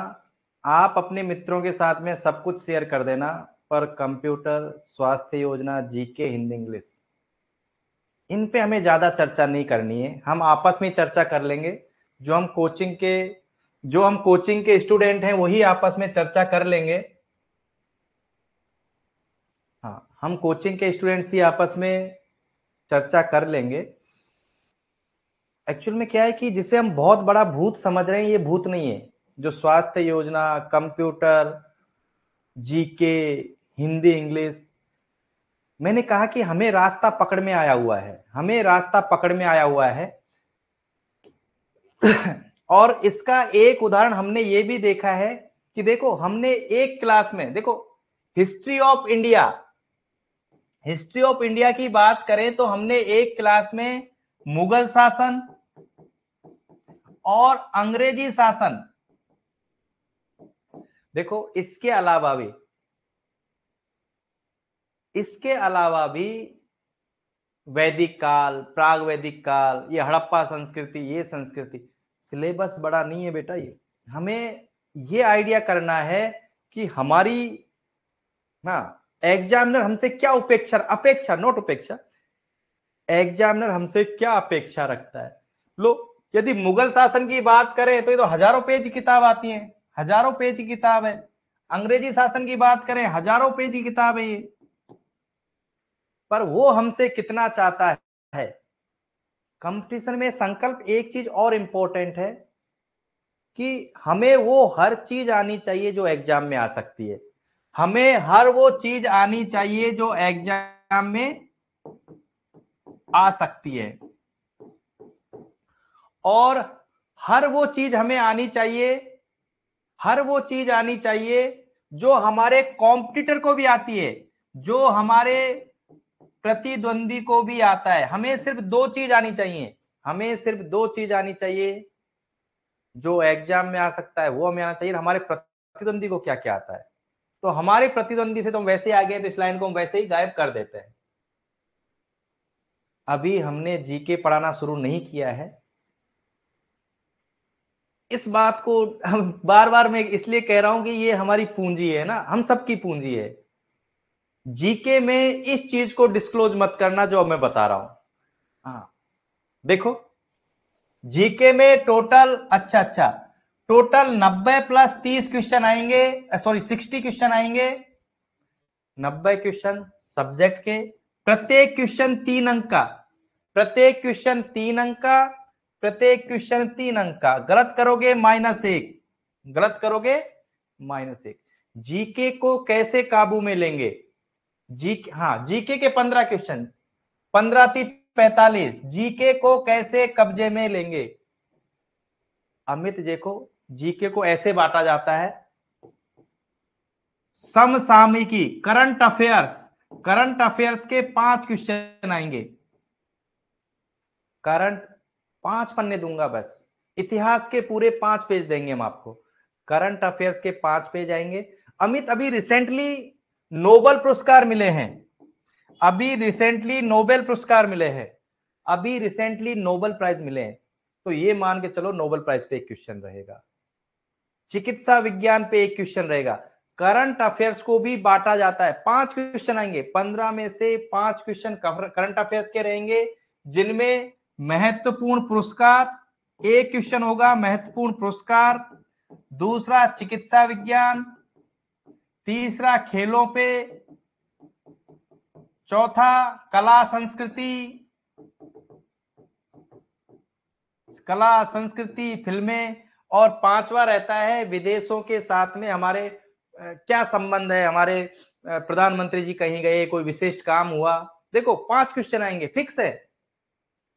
आप अपने मित्रों के साथ में सब कुछ शेयर कर देना, पर कंप्यूटर, स्वास्थ्य योजना, जीके, हिंदी, इंग्लिश, इन पे हमें ज्यादा चर्चा नहीं करनी है। हम आपस में चर्चा कर लेंगे। जो हम कोचिंग के स्टूडेंट हैं वही आपस में चर्चा कर लेंगे। हाँ, हम कोचिंग के स्टूडेंट्स ही आपस में चर्चा कर लेंगे। एक्चुअल में क्या है कि जिसे हम बहुत बड़ा भूत समझ रहे हैं, ये भूत नहीं है। जो स्वास्थ्य योजना, कंप्यूटर, जीके, हिंदी, इंग्लिश, मैंने कहा कि हमें रास्ता पकड़ में आया हुआ है, हमें रास्ता पकड़ में आया हुआ है। और इसका एक उदाहरण हमने ये भी देखा है कि देखो, हमने एक क्लास में देखो, history of India, history of India की बात करें तो हमने एक क्लास में मुगल शासन और अंग्रेजी शासन, देखो इसके अलावा भी वैदिक काल, प्राग वैदिक काल, ये हड़प्पा संस्कृति, ये संस्कृति, सिलेबस बड़ा नहीं है बेटा। ये हमें ये आइडिया करना है कि हमारी ना एग्जामिनर हमसे क्या अपेक्षा नोट अपेक्षा, एग्जामिनर हमसे क्या अपेक्षा रखता है। लो, यदि मुगल शासन की बात करें तो ये तो हजारों पेज की किताब आती है, हजारों पेज की किताब है। अंग्रेजी शासन की बात करें, हजारों पेज की किताब है ये। पर वो हमसे कितना चाहता है? कंपटीशन में संकल्प एक चीज और इंपॉर्टेंट है कि हमें वो हर चीज आनी चाहिए जो एग्जाम में आ सकती है। हमें हर वो चीज आनी चाहिए जो एग्जाम में आ सकती है, और हर वो चीज हमें आनी चाहिए, हर वो चीज आनी चाहिए जो हमारे कॉम्पिटिटर को भी आती है, जो हमारे प्रतिद्वंदी को भी आता है। हमें सिर्फ दो चीज आनी चाहिए, हमें सिर्फ दो चीज आनी चाहिए। जो एग्जाम में आ सकता है वो हमें आना चाहिए। हमारे प्रतिद्वंदी को क्या क्या आता है, तो हमारे प्रतिद्वंदी से तो हम वैसे ही आगे, तो इस लाइन को हम वैसे ही गायब कर देते हैं। अभी हमने जीके पढ़ाना शुरू नहीं किया है। इस बात को हम बार बार मैं इसलिए कह रहा हूं कि ये हमारी पूंजी है ना, हम सबकी पूंजी है। जीके में इस चीज को डिस्क्लोज मत करना जो मैं बता रहा हूं। हाँ, देखो, जीके में टोटल, अच्छा, टोटल 90 प्लस 30 क्वेश्चन आएंगे, सॉरी 60 क्वेश्चन आएंगे, 90 क्वेश्चन सब्जेक्ट के, प्रत्येक क्वेश्चन 3 अंक का, प्रत्येक क्वेश्चन 3 अंक का, प्रत्येक क्वेश्चन 3 अंक का, गलत करोगे -1, गलत करोगे -1। जीके को कैसे काबू में लेंगे? जीके के 15 क्वेश्चन, 15 × 45, जीके को कैसे कब्जे में लेंगे? अमित देखो, जीके को ऐसे बांटा जाता है, समसामयिकी, करंट अफेयर्स, करंट अफेयर्स के 5 क्वेश्चन आएंगे, करंट 5 पन्ने दूंगा बस, इतिहास के पूरे 5 पेज देंगे हम आपको, करंट अफेयर्स के 5 पेज आएंगे। अमित अभी रिसेंटली नोबेल पुरस्कार मिले हैं, अभी रिसेंटली नोबेल पुरस्कार मिले हैं, अभी रिसेंटली नोबेल प्राइज मिले हैं, तो ये मान के चलो नोबेल प्राइज पे एक क्वेश्चन रहेगा, चिकित्सा विज्ञान पे एक क्वेश्चन रहेगा। करंट अफेयर्स को भी बांटा जाता है, 5 क्वेश्चन आएंगे, 15 में से 5 क्वेश्चन करंट अफेयर्स के रहेंगे, जिनमें महत्वपूर्ण पुरस्कार, एक क्वेश्चन होगा महत्वपूर्ण पुरस्कार, दूसरा चिकित्सा विज्ञान, तीसरा खेलों पे, चौथा कला संस्कृति, कला संस्कृति फिल्में, और 5वां रहता है विदेशों के साथ में हमारे क्या संबंध है, हमारे प्रधानमंत्री जी कहीं गए, कोई विशिष्ट काम हुआ। देखो 5 क्वेश्चन आएंगे, फिक्स है।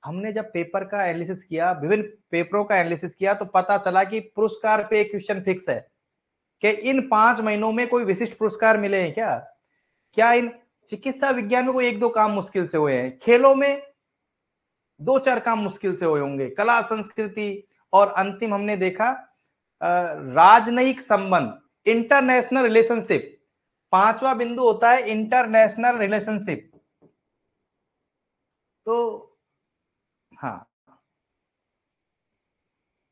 हमने जब पेपर का एनालिसिस किया, विभिन्न पेपरों का एनालिसिस किया, तो पता चला कि पुरस्कार पे एक क्वेश्चन फिक्स है कि इन 5 महीनों में कोई विशिष्ट पुरस्कार मिले हैं क्या? क्या इन चिकित्सा विज्ञान में कोई 1-2 काम मुश्किल से हुए हैं, खेलों में 2-4 काम मुश्किल से हुए होंगे, कला संस्कृति, और अंतिम हमने देखा राजनयिक संबंध, इंटरनेशनल रिलेशनशिप, 5वां बिंदु होता है इंटरनेशनल रिलेशनशिप। तो हाँ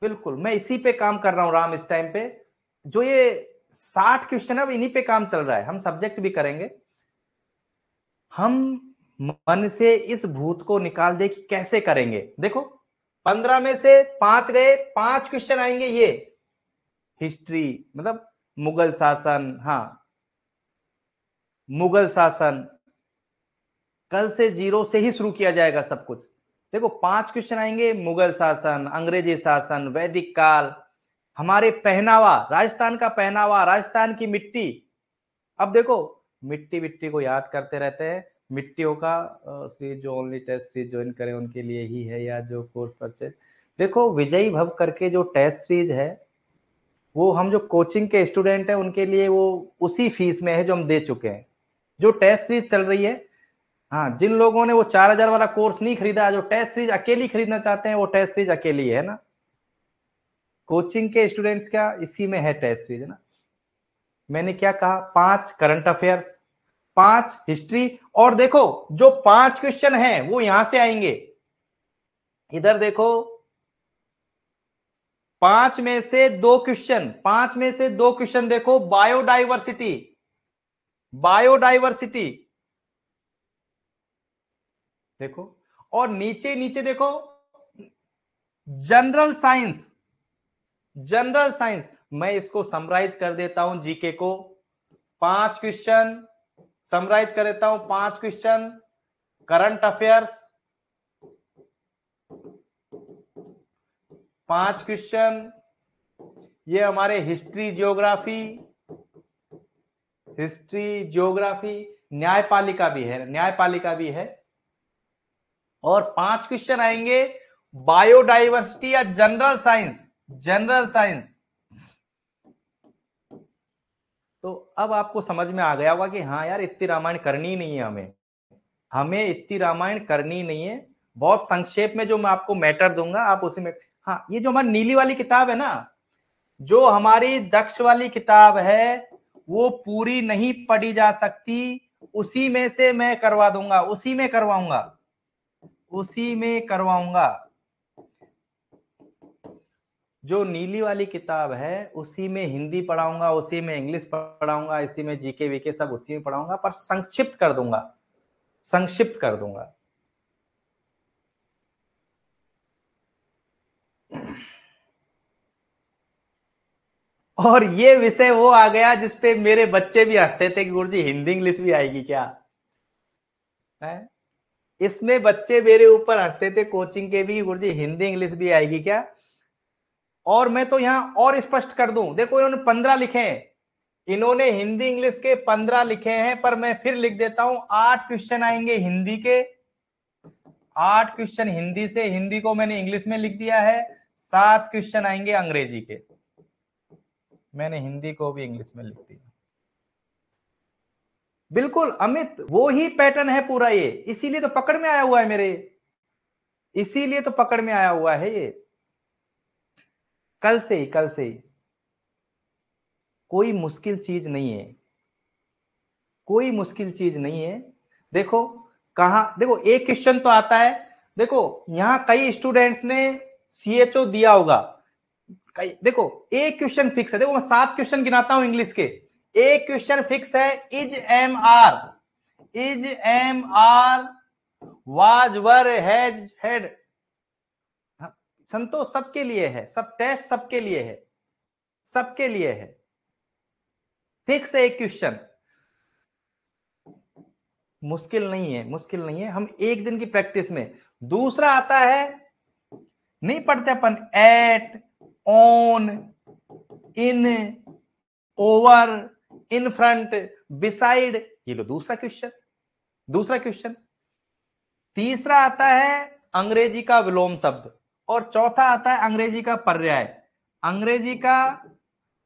बिल्कुल, मैं इसी पे काम कर रहा हूं राम, इस टाइम पे जो ये 60 क्वेश्चन है, इन्हीं पे काम चल रहा है, हम सब्जेक्ट भी करेंगे। हम मन से इस भूत को निकाल दे कि कैसे करेंगे। देखो 15 में से 5 गए, 5 क्वेश्चन आएंगे ये हिस्ट्री, मतलब मुगल शासन, हाँ मुगल शासन, कल से 0 से ही शुरू किया जाएगा सब कुछ। देखो 5 क्वेश्चन आएंगे, मुगल शासन, अंग्रेजी शासन, वैदिक काल, हमारे पहनावा, राजस्थान का पहनावा, राजस्थान की मिट्टी। अब देखो मिट्टी मिट्टी को याद करते रहते हैं, मिट्टियों का सीरीज जो ओनली टेस्ट सीरीज ज्वाइन करें उनके लिए ही है, या जो कोर्स परचेज। देखो विजयी भव करके जो टेस्ट सीरीज है, वो हम जो कोचिंग के स्टूडेंट हैं उनके लिए वो उसी फीस में है जो हम दे चुके हैं। जो टेस्ट सीरीज चल रही है, हाँ जिन लोगों ने वो 4000 वाला कोर्स नहीं खरीदा, जो टेस्ट सीरीज अकेली खरीदना चाहते हैं, वो टेस्ट सीरीज अकेली है ना, कोचिंग के स्टूडेंट्स का इसी में है टेस्ट सीरीज, है ना। मैंने क्या कहा, 5 करंट अफेयर्स, 5 हिस्ट्री, और देखो जो 5 क्वेश्चन हैं वो यहां से आएंगे, इधर देखो 5 में से 2 क्वेश्चन, 5 में से 2 क्वेश्चन देखो बायोडाइवर्सिटी, बायोडाइवर्सिटी देखो, और नीचे नीचे देखो जनरल साइंस, जनरल साइंस। मैं इसको समराइज कर देता हूं जीके को, 5 क्वेश्चन समराइज कर देता हूं, 5 क्वेश्चन करंट अफेयर्स, 5 क्वेश्चन ये हमारे हिस्ट्री ज्योग्राफी, हिस्ट्री ज्योग्राफी, न्यायपालिका भी है, न्यायपालिका भी है, और 5 क्वेश्चन आएंगे बायोडाइवर्सिटी या जनरल साइंस, जनरल साइंस। तो अब आपको समझ में आ गया होगा कि हाँ यार इतनी रामायण करनी नहीं है, हमें हमें इतनी रामायण करनी नहीं है। बहुत संक्षेप में जो मैं आपको मैटर दूंगा आप उसी में, हाँ ये जो हमारी नीली वाली किताब है ना, जो हमारी दक्ष वाली किताब है, वो पूरी नहीं पढ़ी जा सकती, उसी में से मैं करवा दूंगा, उसी में करवाऊंगा, उसी में करवाऊंगा। जो नीली वाली किताब है उसी में हिंदी पढ़ाऊंगा, उसी में इंग्लिश पढ़ाऊंगा, इसी में जीके वीके सब उसी में पढ़ाऊंगा, पर संक्षिप्त कर दूंगा, संक्षिप्त कर दूंगा। और ये विषय वो आ गया जिसपे मेरे बच्चे भी हंसते थे कि गुरुजी हिंदी इंग्लिश भी आएगी क्या है। इसमें बच्चे मेरे ऊपर हंसते थे कोचिंग के भी, गुरुजी हिंदी इंग्लिश भी आएगी क्या। और मैं तो यहां और स्पष्ट कर दूं, देखो इन्होंने 15 लिखे हैं, इन्होंने हिंदी इंग्लिश के 15 लिखे हैं, पर मैं फिर लिख देता हूं 8 क्वेश्चन आएंगे हिंदी के, 8 क्वेश्चन हिंदी से, हिंदी को मैंने इंग्लिश में लिख दिया है, 7 क्वेश्चन आएंगे अंग्रेजी के, मैंने हिंदी को भी इंग्लिश में लिख दिया। बिल्कुल अमित, वो ही पैटर्न है पूरा ये, इसीलिए तो पकड़ में आया हुआ है मेरे, इसीलिए तो पकड़ में आया हुआ है ये, कल से ही। कोई मुश्किल चीज नहीं है, कोई मुश्किल चीज नहीं है। देखो कहा, देखो एक क्वेश्चन तो आता है, देखो यहां कई स्टूडेंट्स ने CHO दिया होगा, कई, देखो एक क्वेश्चन फिक्स है, देखो मैं 7 क्वेश्चन गिनाता हूं इंग्लिश के, एक क्वेश्चन फिक्स है, is am are was were has had, संतोष सबके लिए है, सब टेस्ट सबके लिए है, सबके लिए है, फिक्स है एक क्वेश्चन, मुश्किल नहीं है, मुश्किल नहीं है, हम एक दिन की प्रैक्टिस में। दूसरा आता है, नहीं पढ़ते अपन, at, on, in, over, in front, beside, ये लो दूसरा क्वेश्चन। तीसरा आता है अंग्रेजी का विलोम शब्द, और चौथा आता है अंग्रेजी का पर्याय, अंग्रेजी का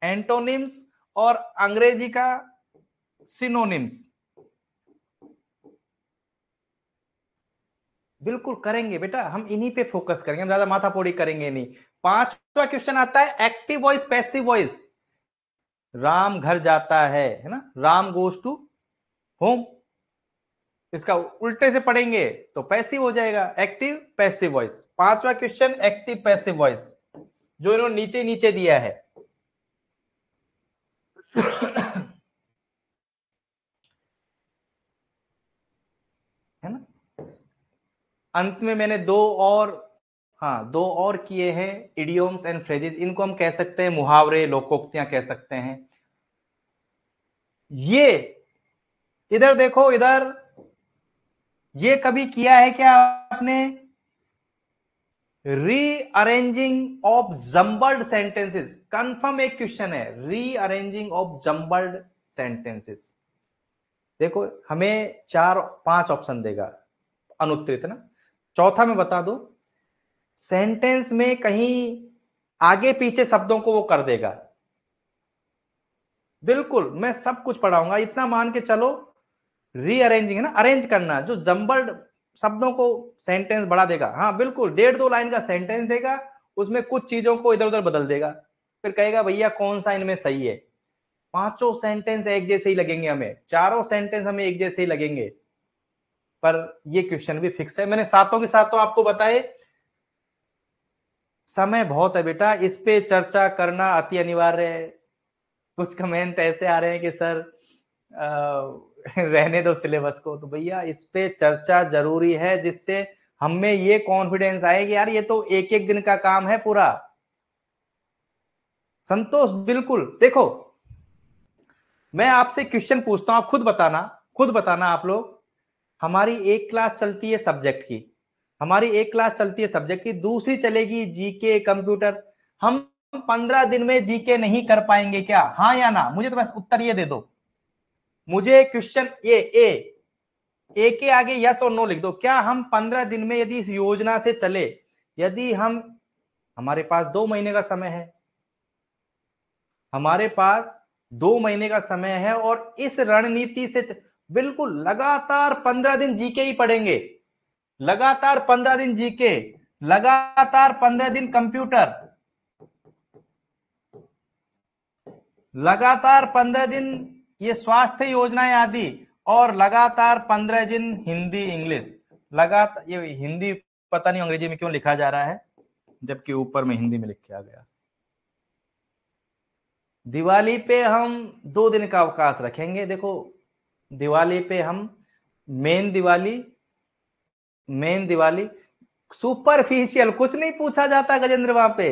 एंटोनिम्स और अंग्रेजी का सिनोनिम्स। बिल्कुल करेंगे बेटा, हम इन्हीं पे फोकस करेंगे, हम ज्यादा माथापोड़ी करेंगे नहीं। 5वां क्वेश्चन आता है active voice passive voice, Ram घर जाता है ना, राम गोज टू होम, इसका उल्टे से पढ़ेंगे तो पैसिव हो जाएगा, एक्टिव पैसिव वॉइस। 5वां क्वेश्चन एक्टिव पैसिव वॉइस, जो इन्होंने नीचे नीचे दिया है। है ना, अंत में मैंने दो और किए हैं, इडियोम्स एंड फ्रेजेस, इनको हम कह सकते हैं मुहावरे, लोकोक्तियां कह सकते हैं। ये इधर देखो, इधर ये कभी किया है क्या आपने, rearranging of jumbled sentences, confirm एक क्वेश्चन है, रीअरेंजिंग ऑफ जम्बल्ड सेंटेंसेस। देखो हमें 4-5 ऑप्शन देगा अनुत्तरित ना, चौथा मैं बता दूं, सेंटेंस में कहीं आगे पीछे शब्दों को वो कर देगा, बिल्कुल मैं सब कुछ पढ़ाऊंगा, इतना मान के चलो। रीअरेंजिंग है ना, अरेंज करना, जो जम्बल्ड शब्दों को सेंटेंस बढ़ा देगा, हाँ बिल्कुल, 1.5-2 लाइन का सेंटेंस देगा, उसमें कुछ चीजों को इधर उधर बदल देगा, फिर कहेगा भैया कौन सा इनमें सही है। 5 सेंटेंस एक जैसे ही लगेंगे हमें, 4 सेंटेंस हमें एक जैसे ही लगेंगे, पर ये क्वेश्चन भी फिक्स है, मैंने सातों के सातों आपको बताए। समय बहुत है बेटा, इस पे चर्चा करना अति अनिवार्य है। कुछ कमेंट ऐसे आ रहे हैं कि सर रहने दो सिलेबस को, तो भैया इस पे चर्चा जरूरी है, जिससे हमें ये कॉन्फिडेंस आएगी यार ये तो एक एक दिन का काम है पूरा। संतोष बिल्कुल, देखो मैं आपसे क्वेश्चन पूछता हूं, आप खुद बताना आप लोग, हमारी एक क्लास चलती है सब्जेक्ट की, दूसरी चलेगी जीके कंप्यूटर, हम 15 दिन में जीके नहीं कर पाएंगे क्या, हाँ या ना, मुझे तो बस उत्तर ये दे दो, मुझे क्वेश्चन ए के आगे यस और नो लिख दो, क्या हम 15 दिन में यदि इस योजना से चले, यदि हमारे पास 2 महीने का समय है, हमारे पास 2 महीने का समय है, और इस रणनीति से बिल्कुल लगातार 15 दिन जीके ही पढ़ेंगे, लगातार 15 दिन जीके, लगातार 15 दिन कंप्यूटर, लगातार 15 दिन ये स्वास्थ्य योजनाएं आदि, और लगातार 15 दिन हिंदी इंग्लिश, लगातार। ये हिंदी पता नहीं अंग्रेजी में क्यों लिखा जा रहा है, जबकि ऊपर में हिंदी में लिख के आ गया। दिवाली पे हम 2 दिन का अवकाश रखेंगे, देखो दिवाली पे हम मेन दिवाली सुपरफिशियल कुछ नहीं पूछा जाता गजेंद्र वहां पे,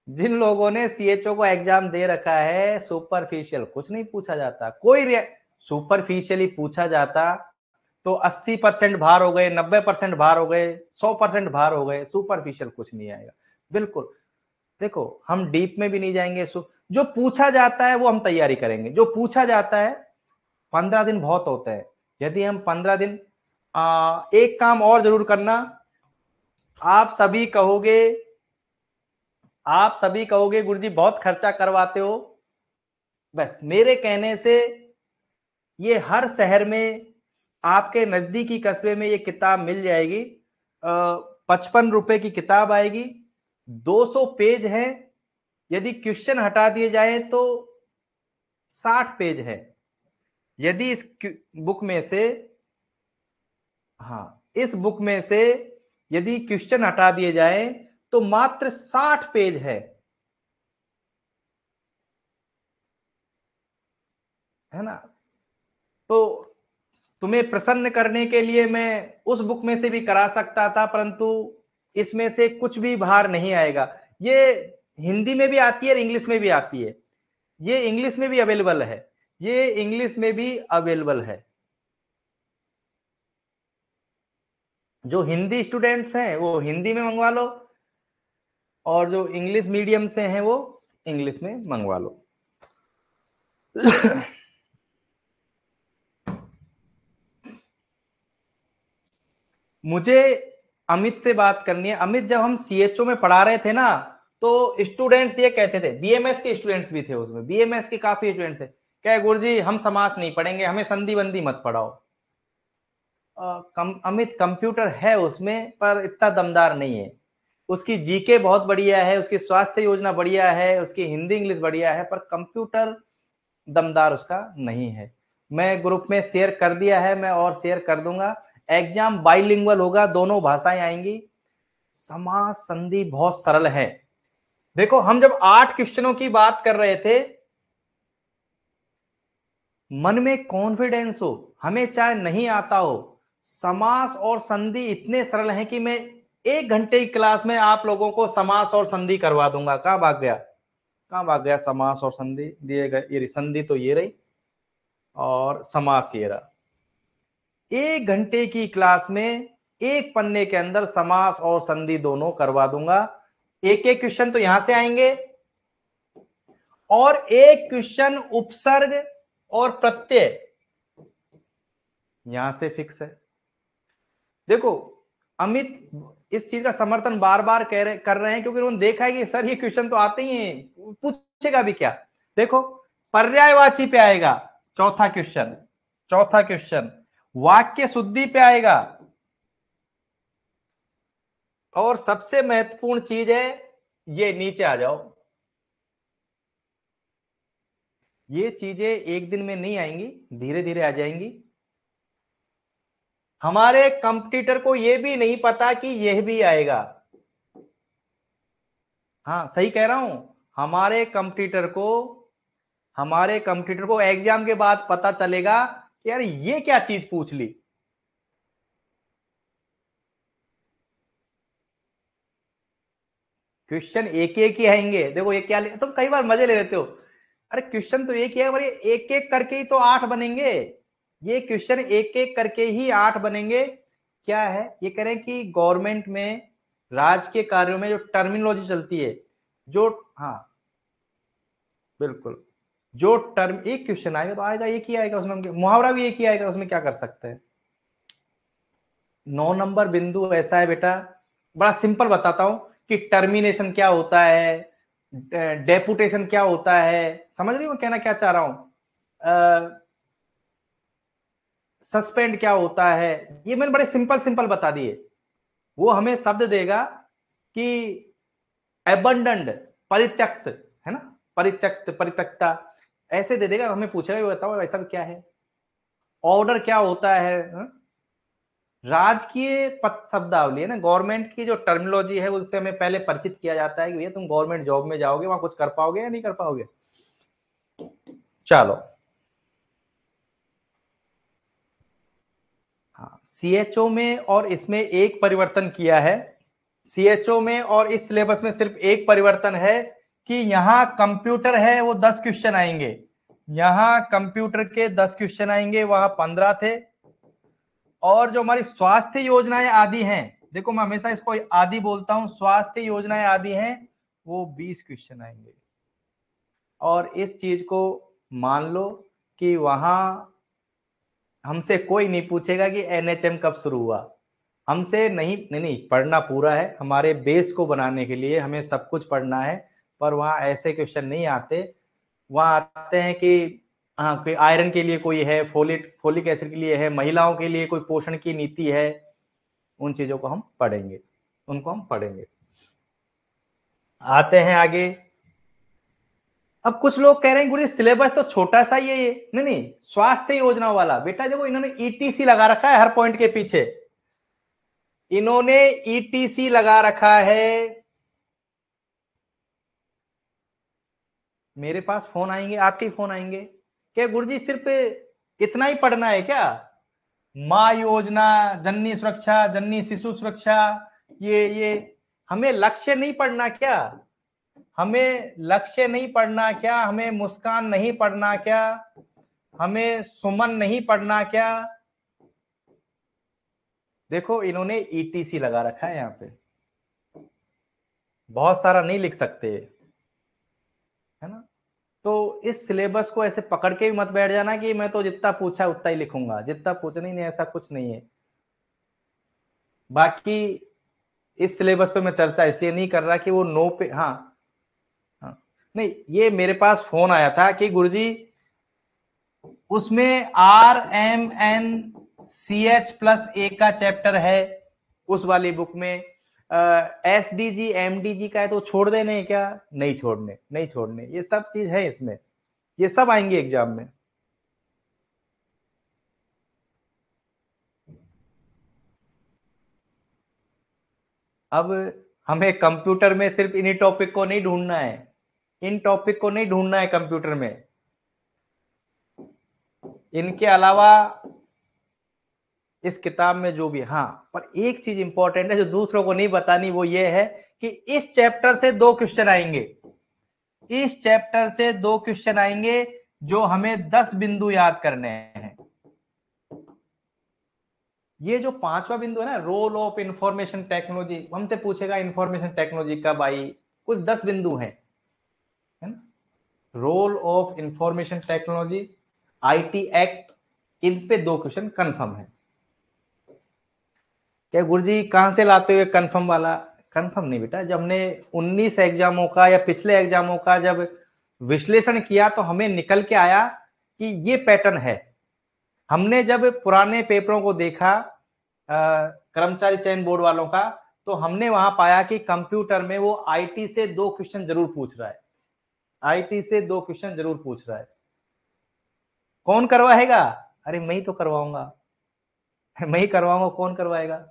जिन लोगों ने सीएचओ को एग्जाम दे रखा है, सुपरफिशियल कुछ नहीं पूछा जाता, सुपरफिशियली पूछा जाता तो 80% भार हो गए, 90% भार हो गए, 100% भार हो गए, सुपरफिशियल कुछ नहीं आएगा। बिल्कुल, देखो हम डीप में भी नहीं जाएंगे, जो पूछा जाता है वो हम तैयारी करेंगे। जो पूछा जाता है 15 दिन बहुत होते हैं। यदि हम 15 दिन एक काम और जरूर करना, आप सभी कहोगे गुरुजी बहुत खर्चा करवाते हो। बस मेरे कहने से ये हर शहर में, आपके नजदीकी कस्बे में ये किताब मिल जाएगी। 55 रुपए की किताब आएगी, 200 पेज है। यदि क्वेश्चन हटा दिए जाए तो 60 पेज है। यदि इस बुक में से, हाँ, इस बुक में से यदि क्वेश्चन हटा दिए जाए तो मात्र 60 पेज है ना। तो तुम्हें प्रसन्न करने के लिए मैं उस बुक में से भी करा सकता था, परंतु इसमें से कुछ भी बाहर नहीं आएगा। ये हिंदी में भी आती है और इंग्लिश में भी आती है। ये इंग्लिश में भी अवेलेबल है, ये इंग्लिश में भी अवेलेबल है। जो हिंदी स्टूडेंट्स हैं वो हिंदी में मंगवा लो, और जो इंग्लिश मीडियम से हैं वो इंग्लिश में मंगवा लो। मुझे अमित से बात करनी है। अमित, जब हम सीएचओ में पढ़ा रहे थे ना, तो स्टूडेंट्स ये कहते थे, बीएमएस के स्टूडेंट्स भी थे उसमें, बीएमएस के काफी स्टूडेंट्स थे, क्या गुरुजी हम समास नहीं पढ़ेंगे, हमें संधि बंदी मत पढ़ाओ। अमित, कंप्यूटर है उसमें पर इतना दमदार नहीं है। उसकी जीके बहुत बढ़िया है, उसकी स्वास्थ्य योजना बढ़िया है, उसकी हिंदी इंग्लिश बढ़िया है, पर कंप्यूटर दमदार उसका नहीं है। मैं ग्रुप में शेयर कर दिया है, मैं और शेयर कर दूंगा। एग्जाम बाइलिंगुअल होगा, दोनों भाषाएं आएंगी। समास संधि बहुत सरल है। देखो हम जब 8 क्वेश्चनों की बात कर रहे थे, मन में कॉन्फिडेंस हो, हमें चाहे नहीं आता हो, समास और संधि इतने सरल हैं कि मैं 1 घंटे की क्लास में आप लोगों को समास और संधि करवा दूंगा। कहां भाग गया, कहां भाग गया समास और संधि दिए गए, ये संधि तो ये रही और समास ये रहा। 1 घंटे की क्लास में एक पन्ने के अंदर समास और संधि दोनों करवा दूंगा। एक एक क्वेश्चन तो यहां से आएंगे, और एक क्वेश्चन उपसर्ग और प्रत्यय यहां से फिक्स है। देखो अमित इस चीज का समर्थन बार बार कर रहे हैं, क्योंकि उन्होंने देखा है कि सर ये क्वेश्चन तो आते ही हैं, पूछेगा भी क्या। देखो पर्यायवाची पे आएगा चौथा क्वेश्चन, चौथा क्वेश्चन वाक्य शुद्धि पे आएगा, और सबसे महत्वपूर्ण चीज है, ये नीचे आ जाओ। ये चीजें एक दिन में नहीं आएंगी, धीरे धीरे आ जाएंगी। हमारे कंपटीटर को यह भी नहीं पता कि यह भी आएगा। हाँ सही कह रहा हूं। हमारे कंपटीटर को एग्जाम के बाद पता चलेगा कि यार ये क्या चीज पूछ ली। क्वेश्चन एक एक ही आएंगे। देखो ये क्या तुम कई बार मजे ले लेते हो, अरे क्वेश्चन तो एक ही है, पर एक एक करके ही तो 8 बनेंगे। ये क्वेश्चन एक एक करके ही 8 बनेंगे। क्या है ये कह रहे हैं कि गवर्नमेंट में, राज्य के कार्यों में जो टर्मिनोलॉजी चलती है, जो, हाँ बिल्कुल, जो टर्म, एक क्वेश्चन आएगा तो आएगा एक ही आएगा उसमें, मुहावरा भी एक ही आएगा उसमें, क्या कर सकते हैं। 9 नंबर बिंदु ऐसा है बेटा, बड़ा सिंपल बताता हूं कि टर्मिनेशन क्या होता है, डेपुटेशन क्या होता है, समझ रही हो मैं कहना क्या चाह रहा हूं, सस्पेंड क्या होता है, ये मैंने बड़े सिंपल सिंपल बता दिए। वो हमें शब्द देगा कि एबंडन्ड, परित्यक्त, है ना, परित्यक्त, परित्यक्ता, ऐसे दे देगा, हमें पूछेगा बताओ ऐसा क्या है। ऑर्डर क्या होता है, हा? राजकीय पद शब्दावली है ना, गवर्नमेंट की जो टर्मिनोलॉजी है उससे हमें पहले परिचित किया जाता है कि भैया तुम गवर्नमेंट जॉब में जाओगे, वहां कुछ कर पाओगे या नहीं कर पाओगे। चलो, हाँ सीएचओ में और इसमें एक परिवर्तन किया है। CHO में और इस सिलेबस में सिर्फ एक परिवर्तन है कि यहां कंप्यूटर है, वो 10 क्वेश्चन आएंगे, यहां कंप्यूटर के 10 क्वेश्चन आएंगे, वहां 15 थे। और जो हमारी स्वास्थ्य योजनाएं आदि हैं, देखो मैं हमेशा इसको आदि बोलता हूं, स्वास्थ्य योजनाएं आदि हैं, वो 20 क्वेश्चन आएंगे। और इस चीज को मान लो कि वहां हमसे कोई नहीं पूछेगा कि NHM कब शुरू हुआ, हमसे नहीं पढ़ना पूरा है, हमारे बेस को बनाने के लिए हमें सब कुछ पढ़ना है। पर वहां ऐसे क्वेश्चन नहीं आते, वहां आते हैं कि हाँ कोई आयरन के लिए कोई है, फोलिक एसिड के लिए है, महिलाओं के लिए कोई पोषण की नीति है, उन चीजों को हम पढ़ेंगे, उनको हम पढ़ेंगे। आते हैं आगे। अब कुछ लोग कह रहे हैं गुरु सिलेबस तो छोटा सा ही है ये, नहीं स्वास्थ्य योजना वाला। बेटा देखो इन्होंने ETC लगा रखा है हर पॉइंट के पीछे, इन्होंने ETC लगा रखा है। मेरे पास फोन आएंगे, आपके फोन आएंगे, क्या गुरुजी सिर्फ इतना ही पढ़ना है क्या? माँ योजना, जननी सुरक्षा, जननी शिशु सुरक्षा, ये हमें लक्ष्य नहीं पढ़ना क्या? हमें लक्ष्य नहीं पढ़ना क्या? हमें मुस्कान नहीं पढ़ना क्या? हमें सुमन नहीं पढ़ना क्या? देखो इन्होंने ETC लगा रखा है, यहाँ पे बहुत सारा नहीं लिख सकते, है ना? तो इस सिलेबस को ऐसे पकड़ के भी मत बैठ जाना कि मैं तो जितना पूछा उतना ही लिखूंगा, जितना पूछा नहीं, ऐसा कुछ नहीं है। बाकी इस सिलेबस पे मैं चर्चा इसलिए नहीं कर रहा कि वो नो पे, हाँ नहीं, ये मेरे पास फोन आया था कि गुरुजी उसमें RMNCH+A का चैप्टर है उस वाली बुक में, SDG MDG का है तो छोड़ देने क्या? नहीं छोड़ने, नहीं छोड़ने, ये सब चीज है इसमें, ये सब आएंगे एग्जाम में। अब हमें कंप्यूटर में सिर्फ इन्हीं टॉपिक को नहीं ढूंढना है, इन टॉपिक को नहीं ढूंढना है कंप्यूटर में, इनके अलावा इस किताब में जो भी, हाँ पर एक चीज इंपॉर्टेंट है जो दूसरों को नहीं बतानी, वो ये है कि इस चैप्टर से 2 क्वेश्चन आएंगे, इस चैप्टर से 2 क्वेश्चन आएंगे जो हमें 10 बिंदु याद करने हैं। ये जो 5वां बिंदु है ना, रोल ऑफ इंफॉर्मेशन टेक्नोलॉजी, हमसे पूछेगा इंफॉर्मेशन टेक्नोलॉजी कब आई, कुछ 10 बिंदु हैं, है ना? Role of information technology, IT act, इन पे 2 क्वेश्चन कंफर्म है। क्या गुरुजी कहां से लाते हुए कंफर्म वाला? कंफर्म नहीं बेटा, जब हमने 19 एग्जामों का या पिछले एग्जामों का जब विश्लेषण किया तो हमें निकल के आया कि ये पैटर्न है। हमने जब पुराने पेपरों को देखा कर्मचारी चयन बोर्ड वालों का, तो हमने वहां पाया कि कंप्यूटर में वो IT से 2 क्वेश्चन जरूर पूछ रहा है, IT से 2 क्वेश्चन जरूर पूछ रहा है। कौन करवाएगा? अरे मैं ही तो करवाऊंगा, मैं ही करवाऊंगा, कौन करवाएगा?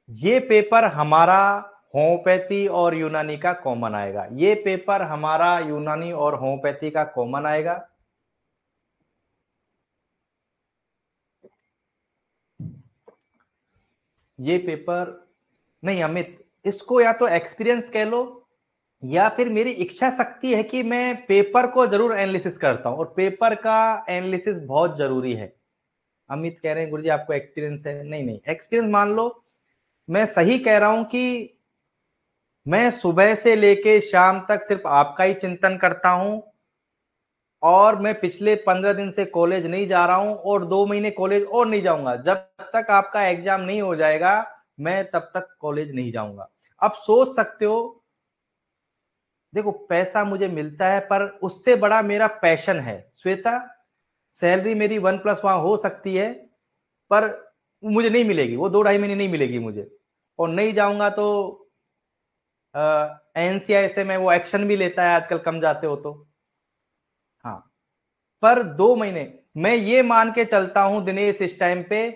ये पेपर हमारा होम्योपैथी और यूनानी का कॉमन आएगा, ये पेपर हमारा यूनानी और होम्योपैथी का कॉमन आएगा। ये पेपर नहीं अमित, इसको या तो एक्सपीरियंस कह लो या फिर मेरी इच्छा शक्ति है कि मैं पेपर को जरूर एनालिसिस करता हूं, और पेपर का एनालिसिस बहुत जरूरी है। अमित कह रहे हैं गुरुजी आपको एक्सपीरियंस है, नहीं नहीं एक्सपीरियंस मान लो, मैं सही कह रहा हूं कि मैं सुबह से लेके शाम तक सिर्फ आपका ही चिंतन करता हूं, और मैं पिछले 15 दिन से कॉलेज नहीं जा रहा हूं, और 2 महीने कॉलेज और नहीं जाऊंगा, जब तक आपका एग्जाम नहीं हो जाएगा मैं तब तक कॉलेज नहीं जाऊंगा। अब सोच सकते हो, देखो पैसा मुझे मिलता है पर उससे बड़ा मेरा पैशन है श्वेता। सैलरी मेरी 1+ वहां हो सकती है, पर मुझे नहीं मिलेगी, वो 2-2.5 महीने नहीं मिलेगी मुझे, और नहीं जाऊंगा तो NCI से मैं वो एक्शन भी लेता है आजकल, कम जाते हो तो, हाँ पर 2 महीने मैं ये मान के चलता हूं दिनेश इस टाइम पे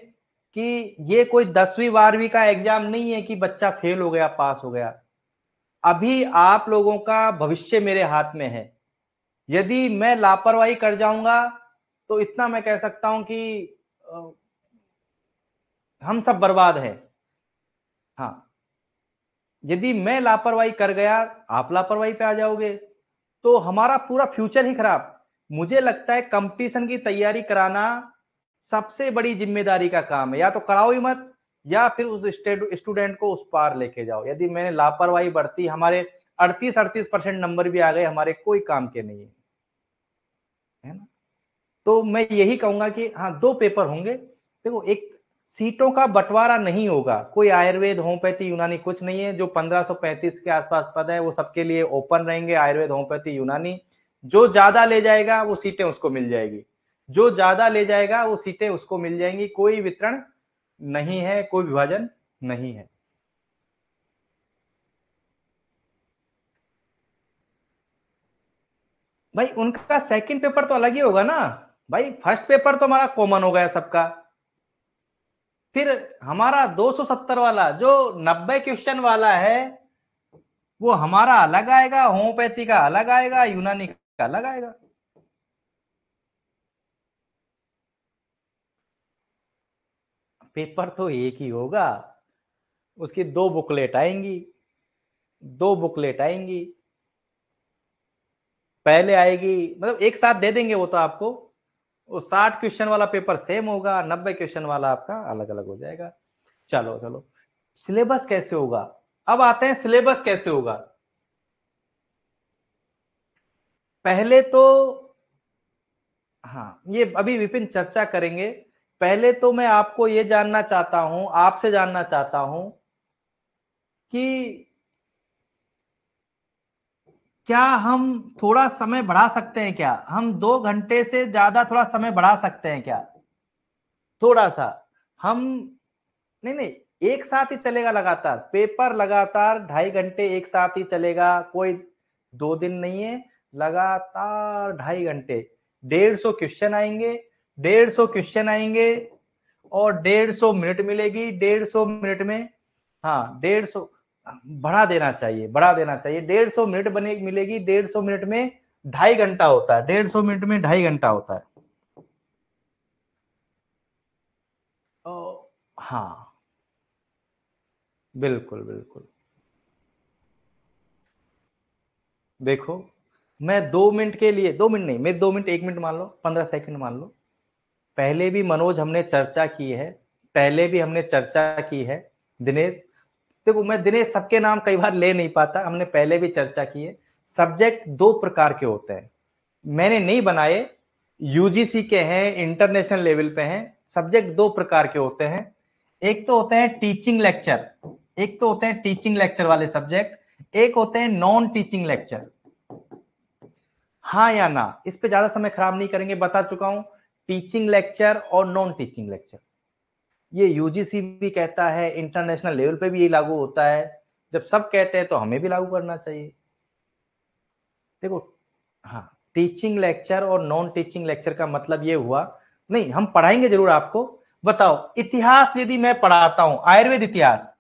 कि ये कोई 10वीं 12वीं का एग्जाम नहीं है कि बच्चा फेल हो गया पास हो गया। अभी आप लोगों का भविष्य मेरे हाथ में है, यदि मैं लापरवाही कर जाऊंगा तो इतना मैं कह सकता हूं कि हम सब बर्बाद हैं। हाँ, यदि मैं लापरवाही कर गया, आप लापरवाही पे आ जाओगे, तो हमारा पूरा फ्यूचर ही खराब। मुझे लगता है कंपटीशन की तैयारी कराना सबसे बड़ी जिम्मेदारी का काम है। या तो कराओ ही मत, या फिर उस स्टूडेंट को उस पार लेके जाओ। यदि मैंने लापरवाही बरती, हमारे 38% नंबर भी आ गए, हमारे कोई काम के नहीं है ना। तो मैं यही कहूंगा कि हाँ, 2 पेपर होंगे। देखो, एक सीटों का बंटवारा नहीं होगा, कोई आयुर्वेद होम्योपैथी यूनानी कुछ नहीं है। जो 1535 के आसपास पद है वो सबके लिए ओपन रहेंगे, आयुर्वेद होम्योपैथी यूनानी। जो ज्यादा ले जाएगा वो सीटें उसको मिल जाएगी, जो ज्यादा ले जाएगा वो सीटें उसको मिल जाएंगी। कोई वितरण नहीं है, कोई विभाजन नहीं है। भाई उनका सेकंड पेपर तो अलग ही होगा ना। भाई फर्स्ट पेपर तो हमारा कॉमन हो गया सबका। फिर हमारा 270 वाला जो 90 क्वेश्चन वाला है, वो हमारा अलग आएगा, होम्योपैथी का अलग आएगा, यूनानी का अलग आएगा। पेपर तो एक ही होगा, उसकी 2 बुकलेट आएंगी, 2 बुकलेट आएंगी। पहले आएगी, मतलब एक साथ दे देंगे वो तो आपको। वो 60 क्वेश्चन वाला पेपर सेम होगा, 90 क्वेश्चन वाला आपका अलग अलग हो जाएगा। चलो चलो, सिलेबस कैसे होगा? अब आते हैं सिलेबस कैसे होगा। पहले तो हाँ, ये अभी विपिन चर्चा करेंगे। पहले तो मैं आपको ये जानना चाहता हूं, आपसे जानना चाहता हूं कि क्या हम थोड़ा समय बढ़ा सकते हैं? क्या हम 2 घंटे से ज्यादा थोड़ा समय बढ़ा सकते हैं क्या? थोड़ा सा हम, नहीं नहीं, एक साथ ही चलेगा लगातार पेपर, लगातार 2.5 घंटे एक साथ ही चलेगा। कोई 2 दिन नहीं है, लगातार 2.5 घंटे। 150 क्वेश्चन आएंगे, 150 क्वेश्चन आएंगे, और 150 मिनट मिलेगी। 150 मिनट में, हाँ 150, बढ़ा देना चाहिए, बढ़ा देना चाहिए। 150 मिनट बने मिलेगी। 150 मिनट में 2.5 घंटा होता है, 150 मिनट में 2.5 घंटा होता है। ओ, हाँ, बिल्कुल बिल्कुल। देखो, मैं 2 मिनट के लिए, 2 मिनट नहीं, मेरे 2 मिनट, 1 मिनट मान लो, 15 सेकंड मान लो। पहले भी मनोज हमने चर्चा की है, पहले भी हमने चर्चा की है। दिनेश, देखो मैं दिनेश सबके नाम कई बार ले नहीं पाता, हमने पहले भी चर्चा की है। सब्जेक्ट 2 प्रकार के होते हैं, मैंने नहीं बनाए, यूजीसी के हैं, इंटरनेशनल लेवल पे हैं। सब्जेक्ट 2 प्रकार के होते हैं। एक तो होते हैं टीचिंग लेक्चर, एक तो होते हैं टीचिंग लेक्चर वाले सब्जेक्ट, एक होते हैं नॉन टीचिंग लेक्चर। हाँ या ना, इस पे ज्यादा समय खराब नहीं करेंगे, बता चुका हूं। टीचिंग लेक्चर और नॉन टीचिंग लेक्चर, ये यूजीसी भी कहता है, इंटरनेशनल लेवल पे भी ये लागू होता है। जब सब कहते हैं तो हमें भी लागू करना चाहिए। देखो, हाँ, टीचिंग लेक्चर और नॉन टीचिंग लेक्चर का मतलब ये हुआ, नहीं हम पढ़ाएंगे जरूर आपको। बताओ, इतिहास यदि मैं पढ़ाता हूं, आयुर्वेद इतिहास,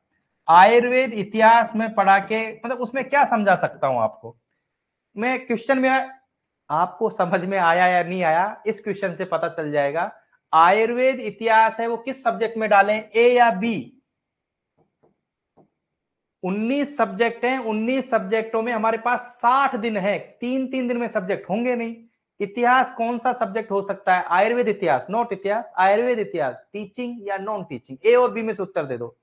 आयुर्वेद इतिहास में पढ़ा के मतलब उसमें क्या समझा सकता हूं आपको? मैं क्वेश्चन मेरा आपको समझ में आया या नहीं आया, इस क्वेश्चन से पता चल जाएगा। आयुर्वेद इतिहास है वो किस सब्जेक्ट में डालें, ए या बी? 19 सब्जेक्ट हैं, 19 सब्जेक्टों में हमारे पास 60 दिन है, 3-3 दिन में सब्जेक्ट होंगे नहीं। इतिहास कौन सा सब्जेक्ट हो सकता है? आयुर्वेद इतिहास, नॉट इतिहास, आयुर्वेद इतिहास, टीचिंग या नॉन टीचिंग? ए और बी में से उत्तर दे दो।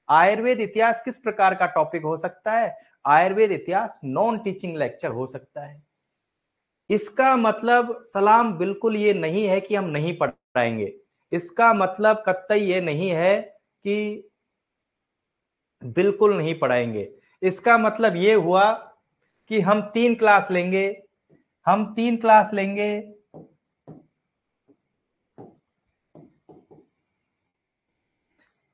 आयुर्वेद इतिहास किस प्रकार का टॉपिक हो सकता है? आयुर्वेद इतिहास नॉन टीचिंग लेक्चर हो सकता है। इसका मतलब सलाम बिल्कुल ये नहीं है कि हम नहीं पढ़ाएंगे, इसका मतलब कतई ये नहीं है कि बिल्कुल नहीं पढ़ाएंगे। इसका मतलब ये हुआ कि हम 3 क्लास लेंगे, हम 3 क्लास लेंगे।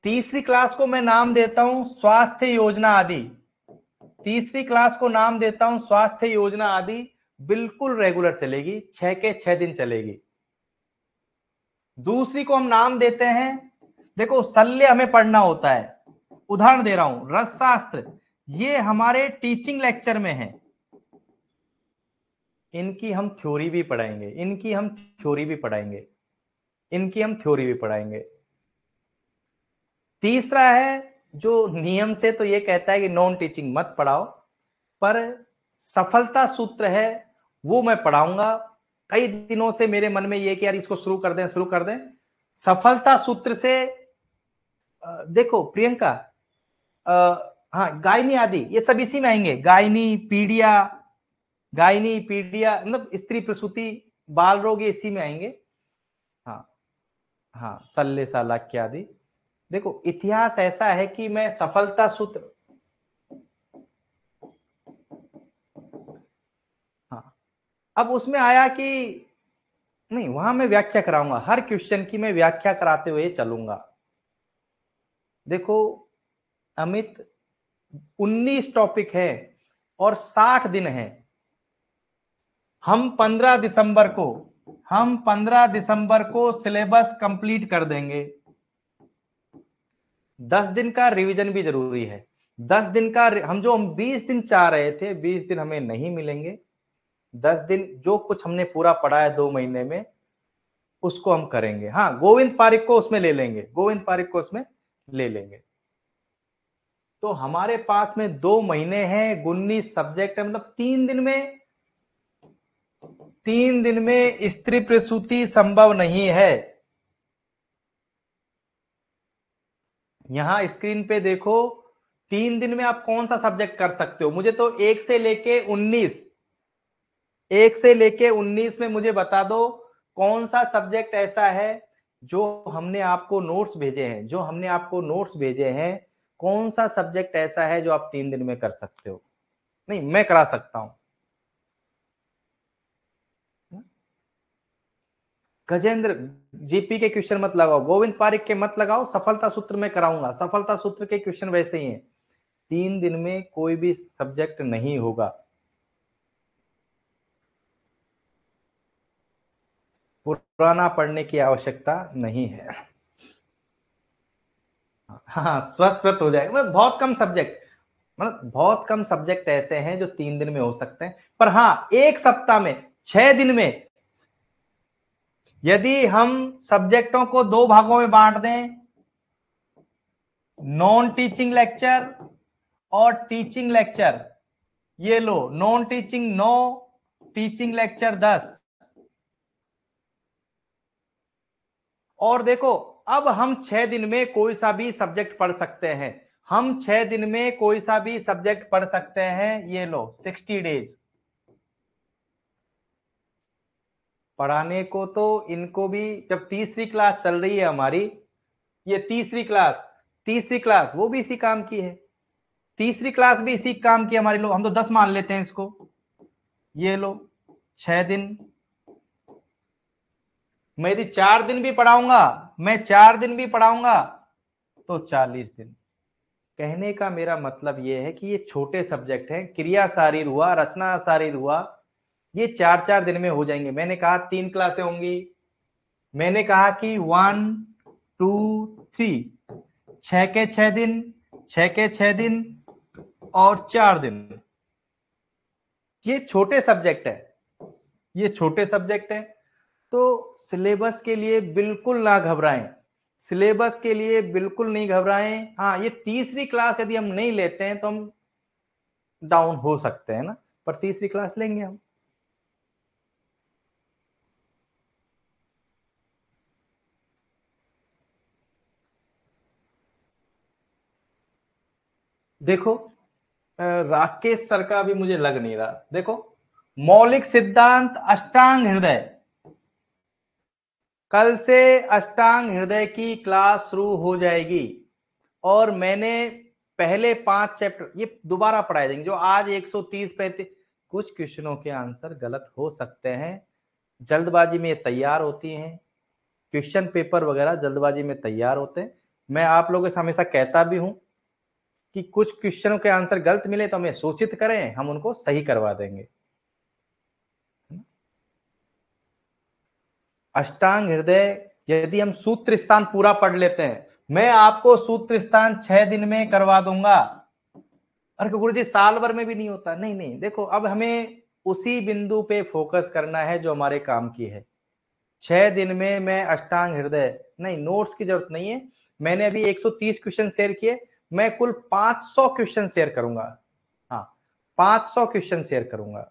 तीसरी क्लास को मैं नाम देता हूं स्वास्थ्य योजना आदि, तीसरी क्लास को नाम देता हूं स्वास्थ्य योजना आदि। बिल्कुल रेगुलर चलेगी, 6 के 6 दिन चलेगी। दूसरी को हम नाम देते हैं, देखो शल्य हमें पढ़ना होता है, उदाहरण दे रहा हूं रसशास्त्र, ये हमारे टीचिंग लेक्चर में है। इनकी हम थ्योरी भी पढ़ाएंगे, इनकी हम थ्योरी भी पढ़ाएंगे, इनकी हम थ्योरी भी पढ़ाएंगे। तीसरा है जो नियम से तो ये कहता है कि नॉन टीचिंग मत पढ़ाओ, पर सफलता सूत्र है वो मैं पढ़ाऊंगा। कई दिनों से मेरे मन में ये कि यार इसको शुरू कर दें। सफलता सूत्र से देखो प्रियंका, हाँ गायनी आदि ये सब इसी में आएंगे। गायनी पीडिया मतलब स्त्री प्रसूति, बाल रोग, ये इसी में आएंगे। हाँ हाँ, सल्ले सालाक्य आदि। देखो इतिहास ऐसा है कि मैं सफलता सूत्र, हाँ अब उसमें आया कि नहीं, वहां मैं व्याख्या कराऊंगा, हर क्वेश्चन की मैं व्याख्या कराते हुए चलूंगा। देखो अमित, 19 टॉपिक है और 60 दिन है। हम 15 दिसंबर को सिलेबस कंप्लीट कर देंगे। 10 दिन का रिवीजन भी जरूरी है। 10 दिन का हम 20 दिन चाह रहे थे, 20 दिन हमें नहीं मिलेंगे। 10 दिन जो कुछ हमने पूरा पढ़ा है 2 महीने में उसको हम करेंगे। हाँ गोविंद पारिक को उसमें ले लेंगे। तो हमारे पास में 2 महीने हैं, 19 सब्जेक्ट है, मतलब 3 दिन में स्त्री प्रसूति संभव नहीं है। यहां स्क्रीन पे देखो, 3 दिन में आप कौन सा सब्जेक्ट कर सकते हो? मुझे तो 1 से लेके 19 में मुझे बता दो कौन सा सब्जेक्ट ऐसा है जो हमने आपको नोट्स भेजे हैं, कौन सा सब्जेक्ट ऐसा है जो आप 3 दिन में कर सकते हो? नहीं, मैं करा सकता हूं। गजेंद्र, जीपी के क्वेश्चन मत लगाओ, गोविंद पारिक के मत लगाओ, सफलता सूत्र में कराऊंगा। सफलता सूत्र के क्वेश्चन वैसे ही हैं। 3 दिन में कोई भी सब्जेक्ट नहीं होगा। पुराना पढ़ने की आवश्यकता नहीं है। हाँ स्वस्थ हो जाएगा। मतलब बहुत कम सब्जेक्ट ऐसे हैं जो 3 दिन में हो सकते हैं। पर हाँ, एक सप्ताह में 6 दिन में यदि हम सब्जेक्टों को 2 भागों में बांट दें, नॉन टीचिंग लेक्चर और टीचिंग लेक्चर, ये लो, नॉन टीचिंग 9, टीचिंग लेक्चर 10। और देखो अब हम 6 दिन में कोई सा भी सब्जेक्ट पढ़ सकते हैं। ये लो 60 डेज। पढ़ाने को तो इनको भी, जब तीसरी क्लास चल रही है हमारी, ये तीसरी क्लास वो भी इसी काम की है। तीसरी क्लास भी इसी काम की हमारी। लो हम तो 10 मान लेते हैं इसको। ये लो 6 दिन। मैं यदि 4 दिन भी पढ़ाऊंगा तो 40 दिन। कहने का मेरा मतलब यह है कि ये छोटे सब्जेक्ट हैं। क्रिया शारीर हुआ, रचना शारीर हुआ, ये 4-4 दिन में हो जाएंगे। मैंने कहा 3 क्लासें होंगी, मैंने कहा कि 1 2 3, 6 के 6 दिन और 4 दिन। ये छोटे सब्जेक्ट है। तो सिलेबस के लिए बिल्कुल ना घबराएं, नहीं घबराएं। हाँ ये तीसरी क्लास यदि हम नहीं लेते हैं तो हम डाउन हो सकते हैं ना, पर तीसरी क्लास लेंगे हम। देखो राकेश सर का भी मुझे लग नहीं रहा। देखो मौलिक सिद्धांत अष्टांग हृदय, कल से अष्टांग हृदय की क्लास शुरू हो जाएगी। और मैंने पहले 5 चैप्टर ये दोबारा पढ़ाए जाएंगे। जो आज 130-35 कुछ क्वेश्चनों के आंसर गलत हो सकते हैं, जल्दबाजी में ये तैयार होती हैं। क्वेश्चन पेपर वगैरह जल्दबाजी में तैयार होते हैं। मैं आप लोगों से हमेशा कहता भी हूं कि कुछ क्वेश्चनों के आंसर गलत मिले तो हमें सूचित करें, हम उनको सही करवा देंगे। अष्टांग हृदय यदि हम सूत्र स्थान पूरा पढ़ लेते हैं, मैं आपको सूत्र स्थान 6 दिन में करवा दूंगा। अरे गुरुजी साल भर में भी नहीं होता। नहीं नहीं, देखो अब हमें उसी बिंदु पे फोकस करना है जो हमारे काम की है। 6 दिन में मैं अष्टांग हृदय, नहीं नोट्स की जरूरत नहीं है, मैंने अभी 130 क्वेश्चन शेयर किए, मैं कुल 500 क्वेश्चन शेयर करूंगा। हाँ 500 क्वेश्चन शेयर करूंगा।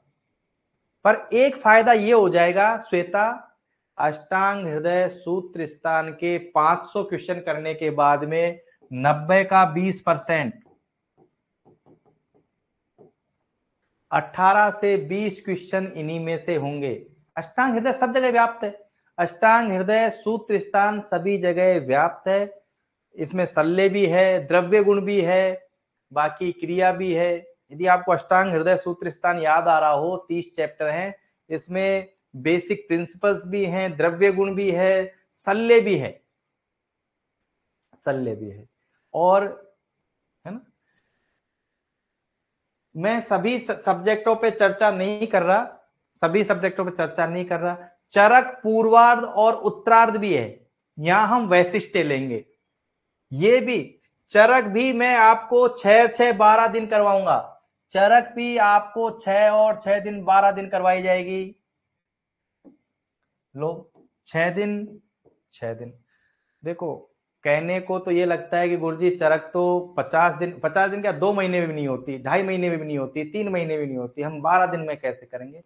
पर एक फायदा ये हो जाएगा श्वेता, अष्टांग हृदय सूत्र स्थान के 500 क्वेश्चन करने के बाद में 90 का 20%, 18 से 20 क्वेश्चन इन्हीं में से होंगे। अष्टांग हृदय सब जगह व्याप्त है, अष्टांग हृदय सूत्र स्थान सभी जगह व्याप्त है। इसमें सल्ले भी है, द्रव्य गुण भी है, बाकी क्रिया भी है। यदि आपको अष्टांग हृदय सूत्र स्थान याद आ रहा हो, 30 चैप्टर हैं, इसमें बेसिक प्रिंसिपल्स भी हैं, द्रव्य गुण भी है, सल्ले भी है, सल्ले भी है। और है ना, मैं सभी सब्जेक्टों पे चर्चा नहीं कर रहा, सभी सब्जेक्टों पे चर्चा नहीं कर रहा। चरक पूर्वार्ध और उत्तरार्ध भी है, यहां हम वैशिष्ट्य लेंगे। ये भी चरक भी मैं आपको 6-6-12 दिन करवाऊंगा, चरक भी आपको 6 और 6 दिन 12 दिन करवाई जाएगी। लो 6 दिन 6 दिन, देखो कहने को तो ये लगता है कि गुरुजी चरक तो 50 दिन क्या 2 महीने में भी नहीं होती, 2.5 महीने में भी नहीं होती, 3 महीने में नहीं होती, हम 12 दिन में कैसे करेंगे?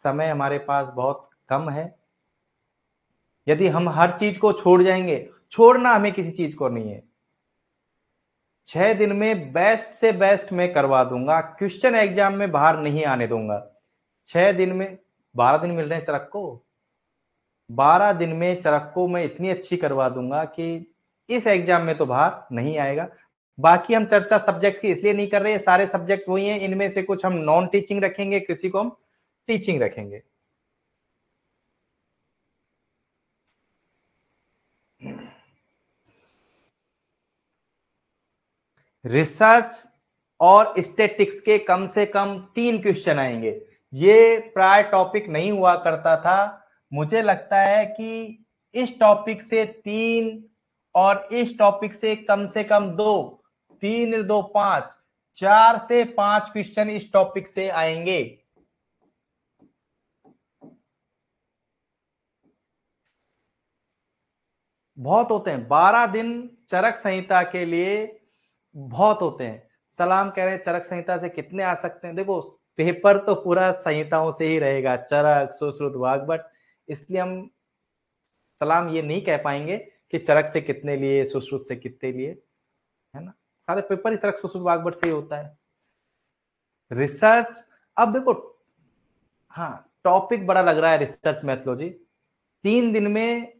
समय हमारे पास बहुत कम है। यदि हम हर चीज को छोड़ जाएंगे, छोड़ना हमें किसी चीज को नहीं है, 6 दिन में बेस्ट से बेस्ट मैं करवा दूंगा, क्वेश्चन एग्जाम में बाहर नहीं आने दूंगा। 6 दिन में 12 दिन मिल रहे हैं चरक को, 12 दिन में चरक को मैं इतनी अच्छी करवा दूंगा कि इस एग्जाम में तो बाहर नहीं आएगा। बाकी हम चर्चा सब्जेक्ट की इसलिए नहीं कर रहे, सारे सब्जेक्ट वही हैं, इनमें से कुछ हम नॉन टीचिंग रखेंगे, किसी को हम टीचिंग रखेंगे। रिसर्च और स्टैटिक्स के कम से कम 3 क्वेश्चन आएंगे, ये प्राय टॉपिक नहीं हुआ करता था। मुझे लगता है कि इस टॉपिक से 3 और इस टॉपिक से कम 2, 3 2 5, 4 से 5 क्वेश्चन इस टॉपिक से आएंगे। बहुत होते हैं 12 दिन चरक संहिता के लिए, बहुत होते हैं। सलाम कह रहे हैं चरक संहिता से कितने आ सकते हैं? देखो पेपर तो पूरा संहिताओं से ही रहेगा, चरक सुश्रुत वाग्भट, इसलिए हम सलाम ये नहीं कह पाएंगे कि चरक से कितने लिए, सुश्रुत से कितने लिए, है ना, सारे पेपर ही चरक सुश्रुत वाग्भट से ही होता है। रिसर्च, अब देखो हाँ टॉपिक बड़ा लग रहा है रिसर्च मैथोलॉजी, 3 दिन में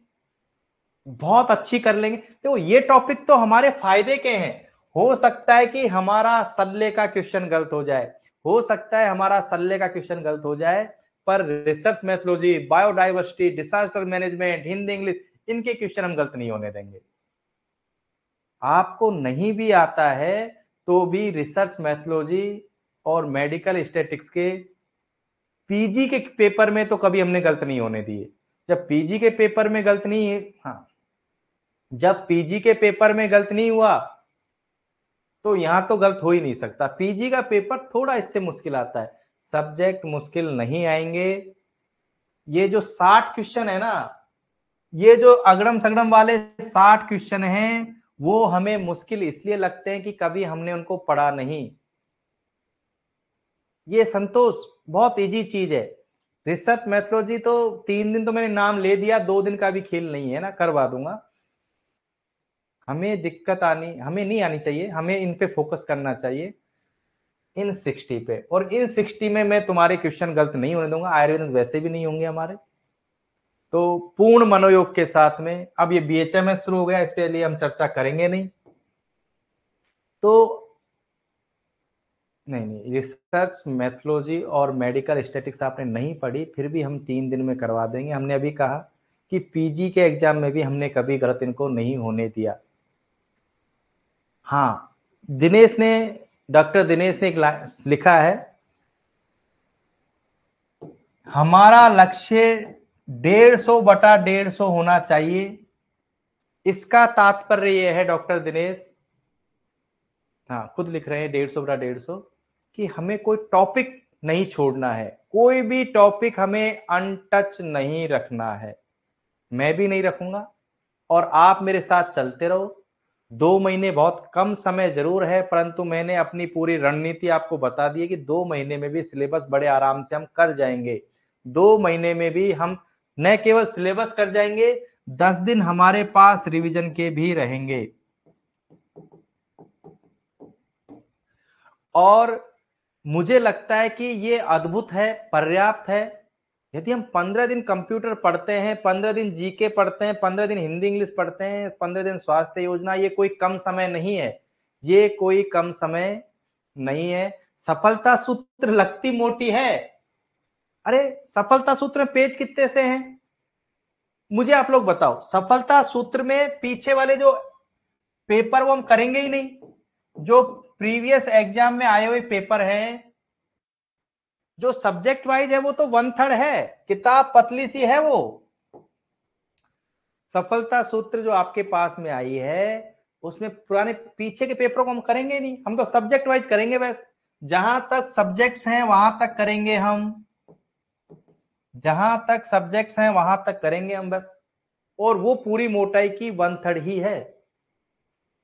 बहुत अच्छी कर लेंगे। देखो ये टॉपिक तो हमारे फायदे के हैं, हो सकता है कि हमारा सल्ले का क्वेश्चन गलत हो जाए, हो सकता है हमारा सल्ले का क्वेश्चन गलत हो जाए, पर research methodology, biodiversity, disaster management, Hindi English, इनके क्वेश्चन हम गलत नहीं होने देंगे। आपको नहीं भी आता है तो भी रिसर्च मैथोलॉजी और मेडिकल स्टैटिक्स के पीजी के पेपर में तो कभी हमने गलत नहीं होने दिए। जब पीजी के पेपर में गलत नहीं है, हाँ जब पीजी के पेपर में गलत नहीं हुआ तो यहां तो गलत हो ही नहीं सकता। पीजी का पेपर थोड़ा इससे मुश्किल आता है, सब्जेक्ट मुश्किल नहीं आएंगे। ये जो 60 क्वेश्चन है ना, ये जो अगड़म सगड़म वाले 60 क्वेश्चन हैं, वो हमें मुश्किल इसलिए लगते हैं कि कभी हमने उनको पढ़ा नहीं। ये संतोष बहुत इजी चीज है। रिसर्च मैथोलॉजी तो 3 दिन तो मैंने नाम ले दिया, 2 दिन का भी खेल नहीं है ना, करवा दूंगा। हमें दिक्कत हमें नहीं आनी चाहिए, हमें इन पे फोकस करना चाहिए, इन 60 पे। और इन 60 में मैं तुम्हारे क्वेश्चन गलत नहीं होने दूंगा, आयुर्वेद वैसे भी नहीं होंगे हमारे। तो पूर्ण मनोयोग के साथ में, अब ये बीएचएमएस शुरू हो गया, इसके लिए हम चर्चा करेंगे नहीं। तो नहीं रिसर्च मैथोलॉजी और मेडिकल स्टैटिक्स आपने नहीं पढ़ी, फिर भी हम 3 दिन में करवा देंगे। हमने अभी कहा कि पीजी के एग्जाम में भी हमने कभी गलत इनको नहीं होने दिया। हाँ दिनेश ने, डॉक्टर दिनेश ने एक लिखा है, हमारा लक्ष्य 150/150 होना चाहिए। इसका तात्पर्य यह है डॉक्टर दिनेश, हाँ खुद लिख रहे हैं 150/150, कि हमें कोई टॉपिक नहीं छोड़ना है, कोई भी टॉपिक हमें अनटच नहीं रखना है। मैं भी नहीं रखूंगा, और आप मेरे साथ चलते रहो। 2 महीने बहुत कम समय जरूर है, परंतु मैंने अपनी पूरी रणनीति आपको बता दी है कि 2 महीने में भी सिलेबस बड़े आराम से हम कर जाएंगे। 2 महीने में भी हम न केवल सिलेबस कर जाएंगे, 10 दिन हमारे पास रिवीजन के भी रहेंगे। और मुझे लगता है कि ये अद्भुत है, पर्याप्त है। यदि हम 15 दिन कंप्यूटर पढ़ते हैं, 15 दिन जीके पढ़ते हैं, 15 दिन हिंदी इंग्लिश पढ़ते हैं, 15 दिन स्वास्थ्य योजना, ये कोई कम समय नहीं है, ये कोई कम समय नहीं है। सफलता सूत्र लगती मोटी है। अरे सफलता सूत्र में पेज कितने से हैं मुझे आप लोग बताओ। सफलता सूत्र में पीछे वाले जो पेपर वो हम करेंगे ही नहीं, जो प्रीवियस एग्जाम में आए हुए पेपर हैं, जो सब्जेक्ट वाइज है वो तो 1/3 है, किताब पतली सी है वो। सफलता सूत्र जो आपके पास में आई है उसमें पुराने पीछे के पेपरों को हम करेंगे नहीं, हम तो सब्जेक्ट वाइज करेंगे बस। जहां तक सब्जेक्ट्स हैं वहां तक करेंगे हम, जहां तक सब्जेक्ट्स हैं वहां तक करेंगे हम बस। और वो पूरी मोटाई की 1/3 ही है।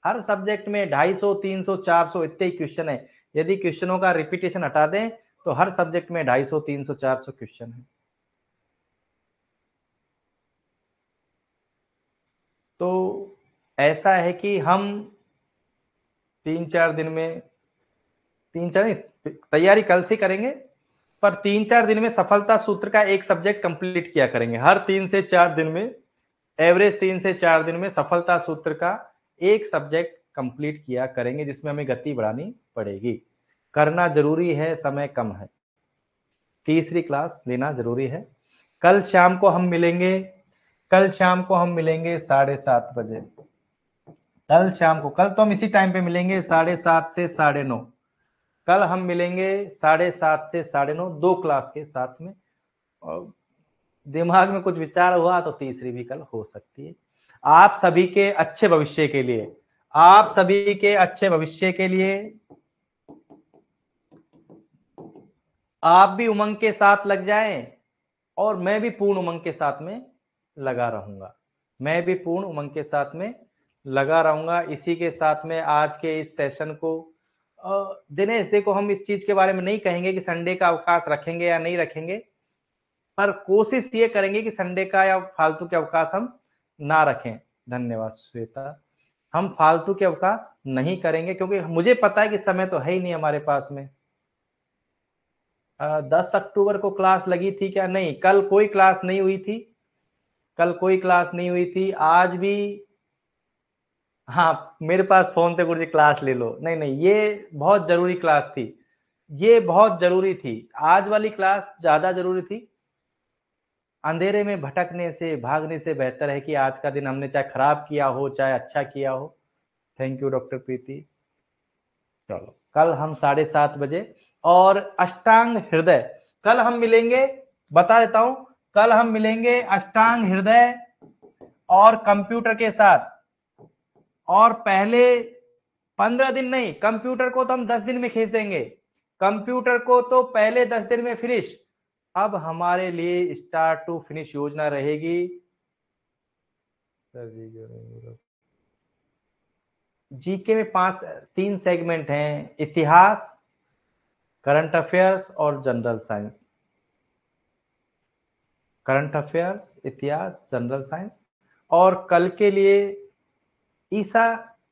हर सब्जेक्ट में 250, 300, 400 इतने ही क्वेश्चन है। यदि क्वेश्चनों का रिपीटेशन हटा दें तो हर सब्जेक्ट में 250, 300, 400 क्वेश्चन है। तो ऐसा है कि हम 3-4 दिन में, 3-4 नहीं, तैयारी कल से करेंगे, पर 3-4 दिन में सफलता सूत्र का एक सब्जेक्ट कंप्लीट किया करेंगे। हर 3 से 4 दिन में, एवरेज 3 से 4 दिन में सफलता सूत्र का एक सब्जेक्ट कंप्लीट किया करेंगे, जिसमें हमें गति बढ़ानी पड़ेगी। करना जरूरी है, समय कम है, तीसरी क्लास लेना जरूरी है। कल शाम को हम मिलेंगे, कल शाम को हम मिलेंगे 7:30 बजे। कल शाम को, कल तो हम इसी टाइम पे मिलेंगे 7:30 से 9:30। कल हम मिलेंगे 7:30 से 9:30, 2 क्लास के साथ में। और दिमाग में कुछ विचार हुआ तो तीसरी भी कल हो सकती है। आप सभी के अच्छे भविष्य के लिए, आप सभी के अच्छे भविष्य के लिए आप भी उमंग के साथ लग जाएं, और मैं भी पूर्ण उमंग के साथ में लगा रहूंगा। मैं भी पूर्ण उमंग के साथ में लगा रहूंगा। इसी के साथ में आज के इस सेशन को, दिनेश देखो, हम इस चीज के बारे में नहीं कहेंगे कि संडे का अवकाश रखेंगे या नहीं रखेंगे, पर कोशिश ये करेंगे कि संडे का या फालतू के अवकाश हम ना रखें। धन्यवाद श्वेता। हम फालतू के अवकाश नहीं करेंगे, क्योंकि मुझे पता है कि समय तो है ही नहीं हमारे पास में। 10 अक्टूबर को क्लास लगी थी क्या? नहीं, कल कोई क्लास नहीं हुई थी, कल कोई क्लास नहीं हुई थी। आज भी, हाँ मेरे पास फोन पे गुरुजी क्लास ले लो, नहीं नहीं, ये बहुत जरूरी क्लास थी, ये बहुत जरूरी थी। आज वाली क्लास ज्यादा जरूरी थी। अंधेरे में भटकने से, भागने से बेहतर है कि आज का दिन हमने चाहे खराब किया हो चाहे अच्छा किया हो। थैंक यू डॉक्टर प्रीति। चलो कल हम 7:30 बजे, और अष्टांग हृदय कल हम मिलेंगे, बता देता हूं, कल हम मिलेंगे अष्टांग हृदय और कंप्यूटर के साथ। और पहले 15 दिन नहीं, कंप्यूटर को तो हम 10 दिन में खींच देंगे, कंप्यूटर को तो पहले 10 दिन में फिनिश। अब हमारे लिए स्टार्ट टू फिनिश योजना रहेगी। जीके में 3 सेगमेंट हैं, इतिहास, करंट अफेयर्स और जनरल साइंस। करंट अफेयर्स, इतिहास, जनरल साइंस। और कल के लिए ईसा,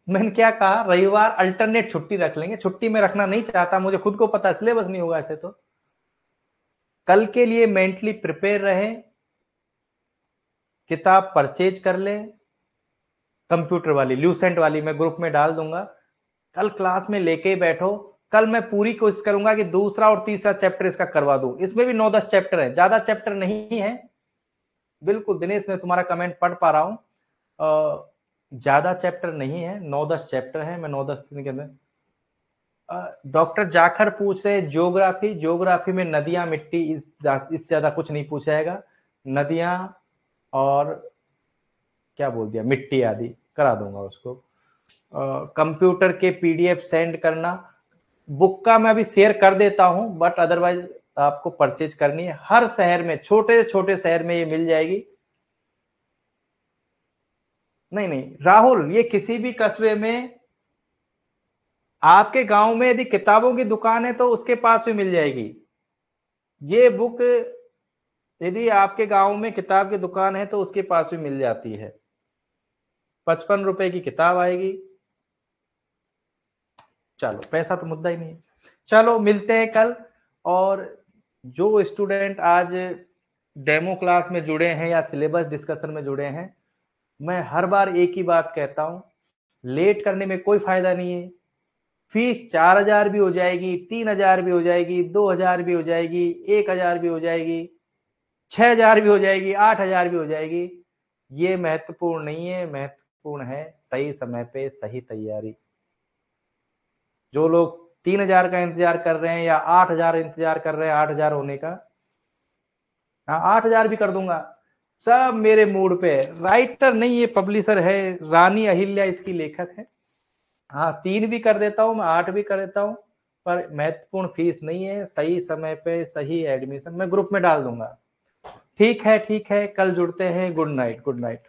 मैंने क्या कहा, रविवार अल्टरनेट छुट्टी रख लेंगे। छुट्टी में रखना नहीं चाहता, मुझे खुद को पता, सिलेबस नहीं होगा ऐसे तो। कल के लिए मेंटली प्रिपेयर रहें, किताब परचेज कर लें, कंप्यूटर वाली, ल्यूसेंट वाली मैं ग्रुप में डाल दूंगा। कल क्लास में लेके बैठो। कल मैं पूरी कोशिश करूंगा कि दूसरा और तीसरा चैप्टर इसका करवा दूं। इसमें भी 9-10 चैप्टर है, ज्यादा चैप्टर नहीं है। बिल्कुल दिनेश, मैं तुम्हारा कमेंट पढ़ पा रहा हूं, ज्यादा चैप्टर नहीं है, 9-10 चैप्टर है। मैं 9-10 दिन के अंदर, डॉक्टर जाखर पूछ रहे ज्योग्राफी, ज्योग्राफी में नदियां, मिट्टी, इससे ज्यादा कुछ नहीं पूछा जाएगा। नदियां और क्या बोल दिया, मिट्टी आदि करा दूंगा उसको। कंप्यूटर के पीडीएफ सेंड करना, बुक का मैं अभी शेयर कर देता हूं, बट अदरवाइज आपको परचेज करनी है। हर शहर में, छोटे से छोटे शहर में ये मिल जाएगी। नहीं नहीं राहुल, ये किसी भी कस्बे में, आपके गांव में यदि किताबों की दुकान है तो उसके पास भी मिल जाएगी ये बुक। यदि आपके गांव में किताब की दुकान है तो उसके पास भी मिल जाती है। 55 रुपए की किताब आएगी। चलो पैसा तो मुद्दा ही नहीं है। चलो मिलते हैं कल। और जो स्टूडेंट आज डेमो क्लास में जुड़े हैं या सिलेबस डिस्कशन में जुड़े हैं, मैं हर बार एक ही बात कहता हूं, लेट करने में कोई फायदा नहीं है। फीस 4,000 भी हो जाएगी, 3,000 भी हो जाएगी, 2,000 भी हो जाएगी, 1,000 भी हो जाएगी, 6,000 भी हो जाएगी, 8,000 भी हो जाएगी। ये महत्वपूर्ण नहीं है, महत्वपूर्ण है सही समय पे सही तैयारी। जो लोग 3,000 का इंतजार कर रहे हैं या 8,000 इंतजार कर रहे हैं 8,000 होने का, हाँ 8,000 भी कर दूंगा। सब मेरे मूड पे है। राइटर नहीं, ये पब्लिशर है, रानी अहिल्या इसकी लेखक है। हाँ 3 भी कर देता हूँ मैं, 8 भी कर देता हूँ, पर महत्वपूर्ण फीस नहीं है, सही समय पे सही एडमिशन मैं ग्रुप में डाल दूंगा। ठीक है, ठीक है, कल जुड़ते हैं। Good night, good night.